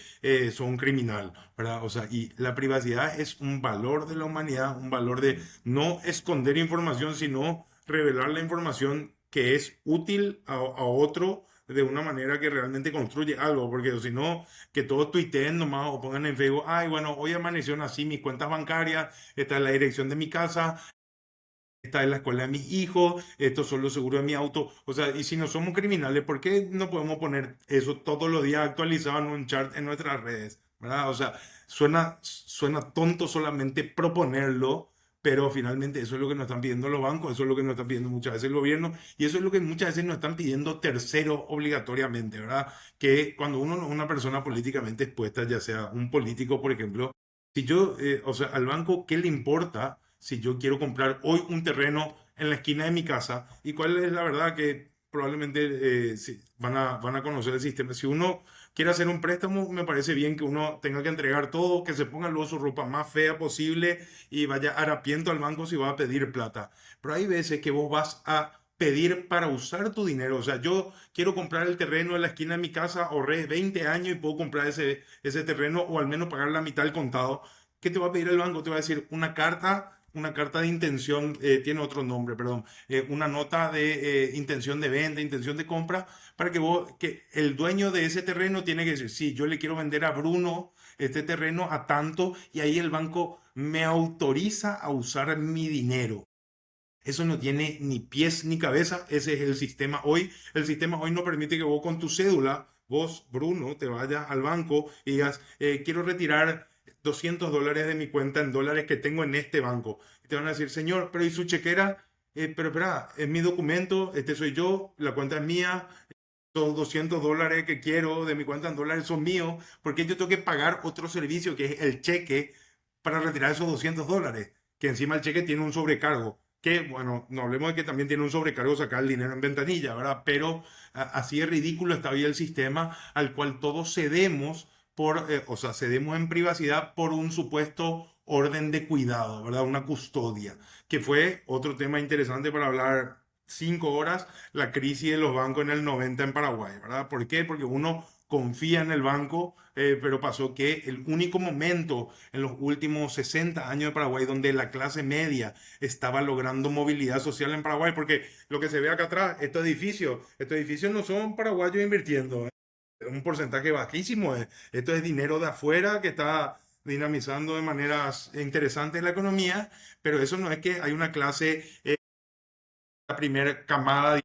sos un criminal, ¿verdad? O sea, y la privacidad es un valor de la humanidad, un valor de no esconder información, sino revelar la información que es útil a otro de una manera que realmente construye algo, porque si no, que todos tuiteen nomás o pongan en Facebook, ay, bueno, hoy amaneció así mis cuentas bancarias, esta es la dirección de mi casa, esta es la escuela de mis hijos, estos son los seguros de mi auto, o sea, y si no somos criminales, ¿por qué no podemos poner eso todos los días actualizado en un chart en nuestras redes? ¿Verdad? O sea, suena tonto solamente proponerlo, pero finalmente eso es lo que nos están pidiendo los bancos, eso es lo que nos están pidiendo muchas veces el gobierno, y eso es lo que muchas veces nos están pidiendo terceros obligatoriamente, ¿verdad? Que cuando uno no es una persona políticamente expuesta, ya sea un político, por ejemplo, si yo, o sea, al banco, ¿qué le importa si yo quiero comprar hoy un terreno en la esquina de mi casa? ¿Y cuál es la verdad que probablemente sí, van a conocer el sistema? Si uno quiere hacer un préstamo, me parece bien que uno tenga que entregar todo, que se ponga luego su ropa más fea posible y vaya harapiento al banco si va a pedir plata. Pero hay veces que vos vas a pedir para usar tu dinero. O sea, yo quiero comprar el terreno en la esquina de mi casa, ahorré 20 años y puedo comprar ese terreno o al menos pagar la mitad del contado. ¿Qué te va a pedir el banco? Te va a decir una carta de intención, tiene otro nombre, perdón, una nota de intención de venta, intención de compra, para que el dueño de ese terreno tiene que decir, sí, yo le quiero vender a Bruno este terreno a tanto y ahí el banco me autoriza a usar mi dinero. Eso no tiene ni pies ni cabeza, ese es el sistema hoy. El sistema hoy no permite que vos con tu cédula, vos, Bruno, te vayas al banco y digas, quiero retirar $200 de mi cuenta en dólares que tengo en este banco. Y te van a decir, señor, pero ¿y su chequera? Pero espera, es mi documento, este soy yo, la cuenta es mía, los $200 que quiero de mi cuenta en dólares son míos, porque yo tengo que pagar otro servicio que es el cheque para retirar esos $200, que encima el cheque tiene un sobrecargo, que bueno, no hablemos de que también tiene un sobrecargo sacar el dinero en ventanilla, ¿verdad? Pero así de ridículo está hoy el sistema al cual todos cedemos o sea, cedemos en privacidad por un supuesto orden de cuidado, ¿verdad? Una custodia, que fue otro tema interesante para hablar 5 horas, la crisis de los bancos en el 90 en Paraguay, ¿verdad? ¿Por qué? Porque uno confía en el banco, pero pasó que el único momento en los últimos 60 años de Paraguay donde la clase media estaba logrando movilidad social en Paraguay, porque lo que se ve acá atrás, estos edificios no son paraguayos invirtiendo, es un porcentaje bajísimo, esto es dinero de afuera que está dinamizando de maneras interesantes la economía, pero eso no es que hay una clase la primera camada de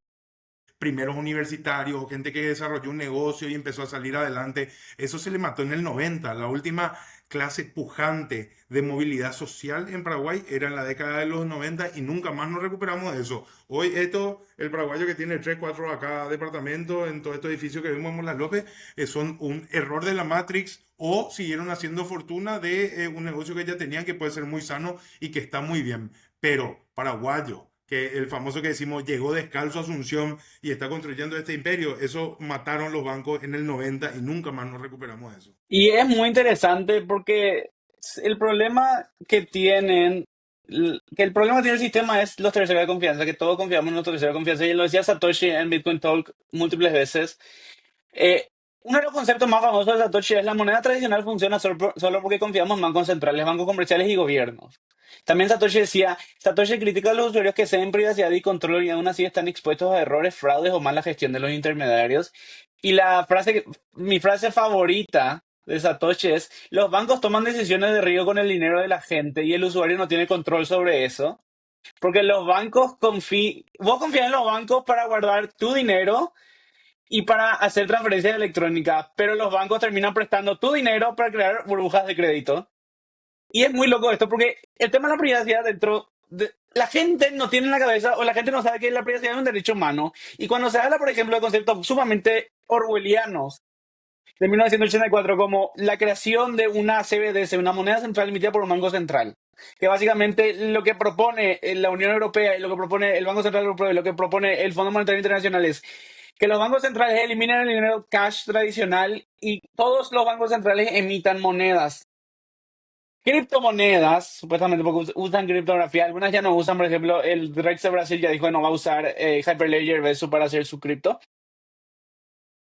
primeros universitarios o gente que desarrolló un negocio y empezó a salir adelante. Eso se le mató en el 90. La última clase pujante de movilidad social en Paraguay era en la década de los 90 y nunca más nos recuperamos de eso. Hoy el paraguayo que tiene 3 4 acá departamentos en todo este edificio que vemos en Las López, son un error de la Matrix o siguieron haciendo fortuna de un negocio que ya tenían que puede ser muy sano y que está muy bien. Pero paraguayo, que el famoso que decimos llegó descalzo a Asunción y está construyendo este imperio, eso mataron los bancos en el 90 y nunca más nos recuperamos de eso. Y es muy interesante porque el problema que tienen, que el problema que tiene el sistema es los terceros de confianza, que todos confiamos en los terceros de confianza. Y lo decía Satoshi en Bitcoin Talk múltiples veces. Eh, Uno de los conceptos más famosos de Satoshi es la moneda tradicional funciona solo porque confiamos en bancos centrales, bancos comerciales y gobiernos. También Satoshi critica a los usuarios que ceden privacidad y control y aún así están expuestos a errores, fraudes o mala gestión de los intermediarios. Y mi frase favorita de Satoshi es, los bancos toman decisiones de riesgo con el dinero de la gente y el usuario no tiene control sobre eso. Porque los bancos vos confías en los bancos para guardar tu dinero y para hacer transferencias electrónicas, pero los bancos terminan prestando tu dinero para crear burbujas de crédito. Y es muy loco esto, porque el tema de la privacidad la gente no tiene en la cabeza, o la gente no sabe que la privacidad es un derecho humano. Y cuando se habla, por ejemplo, de conceptos sumamente orwellianos de 1984, como la creación de una CBDC, una moneda central emitida por un banco central, que básicamente lo que propone la Unión Europea y lo que propone el Banco Central Europeo y lo que propone el Fondo Monetario Internacional es que los bancos centrales eliminen el dinero cash tradicional y todos los bancos centrales emitan monedas. Criptomonedas, supuestamente porque usan criptografía, algunas ya no usan, por ejemplo, el Rex de Brasil ya dijo que no va a usar Hyperledger Vesu para hacer su cripto.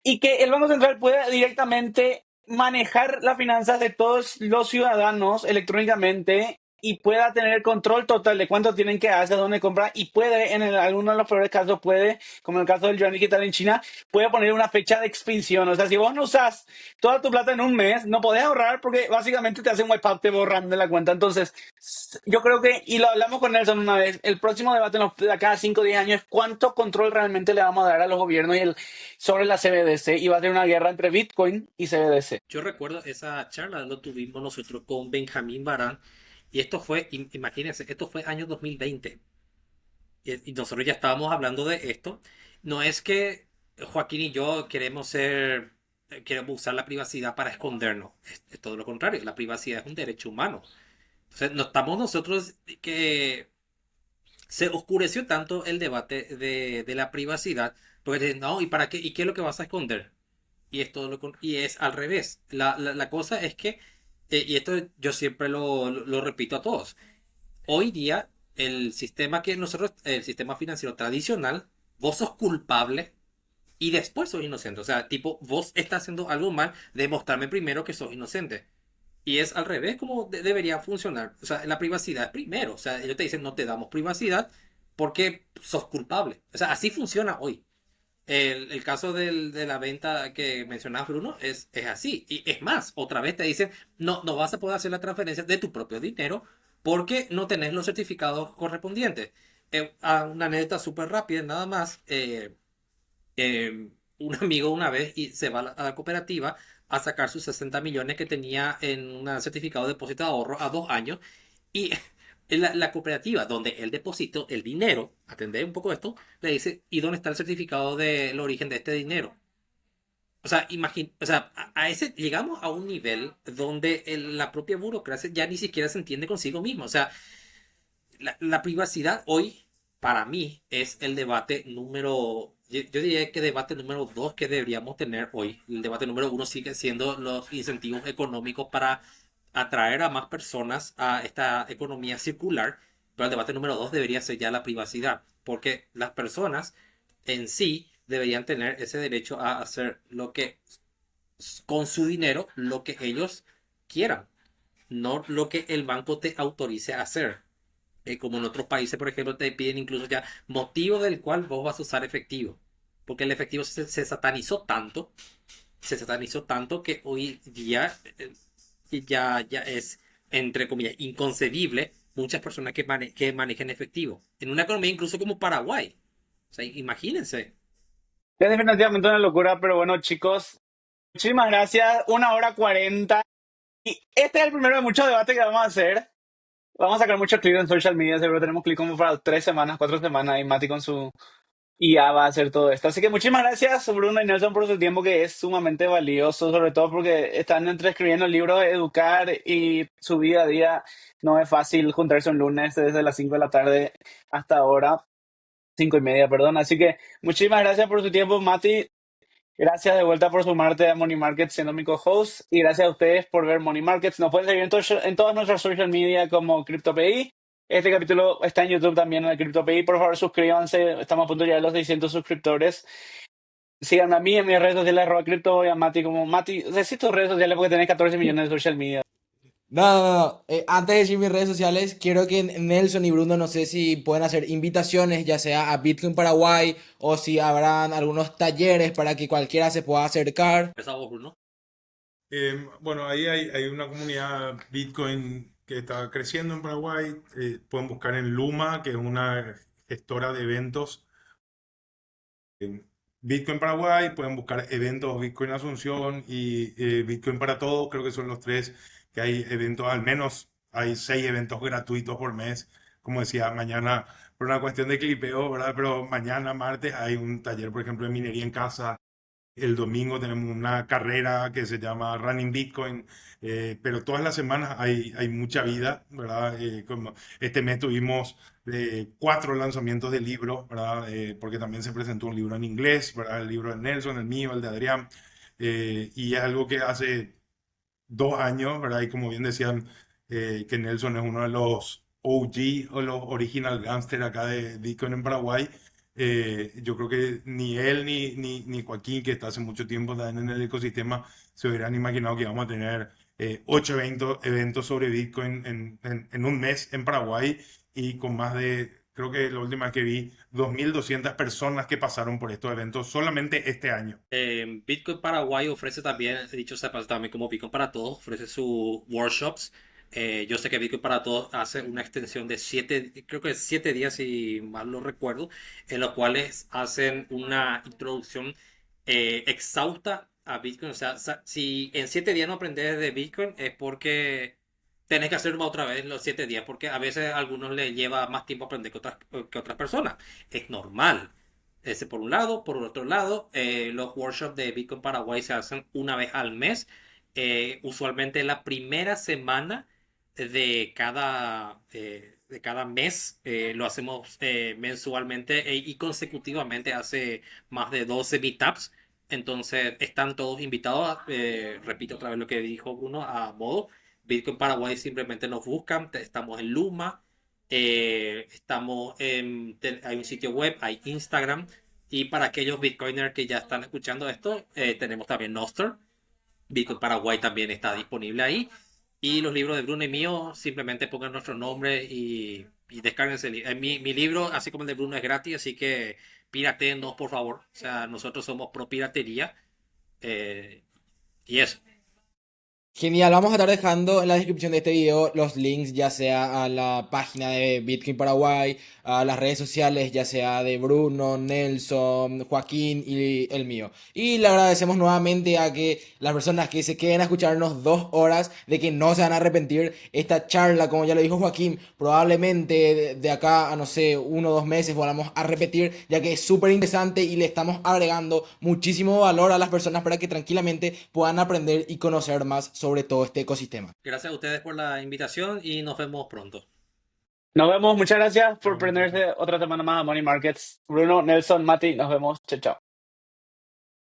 Y que el Banco Central pueda directamente manejar las finanzas de todos los ciudadanos electrónicamente y pueda tener control total de cuánto tienen que hacer, dónde comprar y puede, algunos de los peores casos, como en el caso del yuan digital en China, puede poner una fecha de extinción. O sea, si vos no usas toda tu plata en un mes, no podés ahorrar porque básicamente te hacen wipeout, te borran de la cuenta. Entonces, yo creo que, y lo hablamos con Nelson una vez, el próximo debate de acá a 5 o 10 años es cuánto control realmente le vamos a dar a los gobiernos sobre la CBDC, y va a ser una guerra entre Bitcoin y CBDC. Yo recuerdo esa charla, lo tuvimos nosotros con Benjamín Barán, y esto fue, imagínense, esto fue año 2020. Y nosotros ya estábamos hablando de esto. No es que Joaquín y yo queremos usar la privacidad para escondernos. Es todo lo contrario. La privacidad es un derecho humano. Entonces, no estamos nosotros que se oscureció tanto el debate de la privacidad. Porque dicen, no, ¿y para qué? ¿Y qué es lo que vas a esconder? Y es al revés. La cosa es que, y esto yo siempre lo repito a todos. Hoy día, el sistema financiero tradicional, vos sos culpable y después sos inocente. O sea, tipo, vos estás haciendo algo mal, demostrarme primero que sos inocente. Y es al revés como debería funcionar. O sea, la privacidad es primero. O sea, ellos te dicen no te damos privacidad porque sos culpable. O sea, así funciona hoy. El caso de la venta que mencionaba Bruno es así. Y es más, otra vez te dicen, no vas a poder hacer la transferencia de tu propio dinero porque no tenés los certificados correspondientes. Una anécdota súper rápida, nada más. Un amigo una vez se va a la cooperativa a sacar sus 60 millones que tenía en un certificado de depósito de ahorro a 2 años. Y la cooperativa donde él depositó el dinero, atender un poco esto, le dice, ¿y dónde está el certificado del origen de este dinero? O sea, o sea, a ese llegamos a un nivel donde la propia burocracia ya ni siquiera se entiende consigo mismo. O sea, la privacidad hoy, para mí, es el debate yo diría que debate número 2 que deberíamos tener hoy. El debate número 1 sigue siendo los incentivos económicos para atraer a más personas a esta economía circular, pero el debate número 2 debería ser ya la privacidad, porque las personas en sí deberían tener ese derecho a hacer con su dinero, lo que ellos quieran, no lo que el banco te autorice a hacer. Como en otros países, por ejemplo, te piden incluso ya motivo del cual vos vas a usar efectivo, porque el efectivo se satanizó tanto que hoy día ya es, entre comillas, inconcebible muchas personas que manejen efectivo. En una economía incluso como Paraguay, O sea, imagínense. Es definitivamente una locura, pero bueno, chicos, muchísimas gracias. 1 hora 40. Y este es el primero de muchos debates que vamos a hacer. Vamos a sacar muchos clips en social media, seguro tenemos clips como para 3 semanas, 4 semanas, y Mati con su IA va a hacer todo esto. Así que muchísimas gracias, Bruno y Nelson, por su tiempo, que es sumamente valioso, sobre todo porque están entre escribiendo el libro de Educar y su día a día. No es fácil juntarse un lunes desde las 5 de la tarde hasta ahora, 5:30, perdón. Así que muchísimas gracias por su tiempo, Mati. Gracias de vuelta por sumarte a Money Markets siendo mi co-host. Y gracias a ustedes por ver Money Markets. Nos pueden seguir en todas nuestras social media como CryptoPI. Este capítulo está en YouTube también, en el CryptoPI. Por favor, suscríbanse. Estamos a punto de llegar a los 600 suscriptores. Síganme a mí en mis redes sociales, @cripto, y a Mati como Mati. Decís tus redes sociales porque tenés 14 millones de social media. No, no, no. Antes de decir mis redes sociales, quiero que Nelson y Bruno, no sé si pueden hacer invitaciones, ya sea a Bitcoin Paraguay o si habrán algunos talleres para que cualquiera se pueda acercar. Empezamos, Bruno. Bueno, ahí hay una comunidad Bitcoin que está creciendo en Paraguay. Pueden buscar en Luma, que es una gestora de eventos. Bitcoin Paraguay, pueden buscar eventos Bitcoin Asunción y Bitcoin para todos. Creo que son los tres que hay eventos, al menos hay 6 eventos gratuitos por mes. Como decía, mañana, por una cuestión de clipeo, ¿verdad? Pero mañana, martes, hay un taller, por ejemplo, de minería en casa. El domingo tenemos una carrera que se llama Running Bitcoin, pero todas las semanas hay mucha vida, ¿verdad? Como este mes tuvimos 4 lanzamientos de libros, ¿verdad? Porque también se presentó un libro en inglés, ¿verdad? El libro de Nelson, el mío, el de Adrián, y es algo que hace 2 años, ¿verdad? Y como bien decían, que Nelson es uno de los OG o los original gangster acá de Bitcoin en Paraguay. Yo creo que ni él ni Joaquín, que está hace mucho tiempo también en el ecosistema, se hubieran imaginado que íbamos a tener 8 eventos sobre Bitcoin en un mes en Paraguay y con más de, creo que la última vez que vi, 2.200 personas que pasaron por estos eventos solamente este año. Bitcoin Paraguay ofrece también, dicho sea paso, también como Bitcoin para Todos, ofrece sus workshops. Yo sé que Bitcoin para Todos hace una extensión de 7 días, si mal no recuerdo, en los cuales hacen una introducción exhausta a Bitcoin. O sea, si en 7 días no aprendes de Bitcoin es porque tenés que hacerlo otra vez en los 7 días, porque a veces a algunos les lleva más tiempo aprender que otras personas. Es normal. Ese por un lado. Por otro lado, los workshops de Bitcoin Paraguay se hacen una vez al mes. Usualmente la primera semana de cada mes. Lo hacemos mensualmente y consecutivamente hace más de 12 meetups. Entonces están todos invitados. Repito otra vez lo que dijo Bruno a modo. Bitcoin Paraguay simplemente nos buscan. Estamos en Luma. Hay un sitio web, hay Instagram. Y para aquellos Bitcoiners que ya están escuchando esto, tenemos también Nostr. Bitcoin Paraguay también está disponible ahí. Y los libros de Bruno y mío, simplemente pongan nuestro nombre y descárguense. Mi libro, así como el de Bruno, es gratis, así que piratéennos, por favor. O sea, nosotros somos pro piratería. Y eso. Genial, vamos a estar dejando en la descripción de este video los links ya sea a la página de Bitcoin Paraguay, a las redes sociales ya sea de Bruno, Nelson, Joaquín y el mío. Y le agradecemos nuevamente a que las personas que se queden a escucharnos 2 horas, de que no se van a arrepentir. Esta charla, como ya lo dijo Joaquín, probablemente de acá a no sé, 1 o 2 meses volvamos a repetir, ya que es súper interesante y le estamos agregando muchísimo valor a las personas para que tranquilamente puedan aprender y conocer más sobre todo este ecosistema. Gracias a ustedes por la invitación y nos vemos pronto. Nos vemos. Muchas gracias por Chao, muchachos. prenderse otra semana más a Money Markets. Bruno, Nelson, Mati, nos vemos. Chao, chao.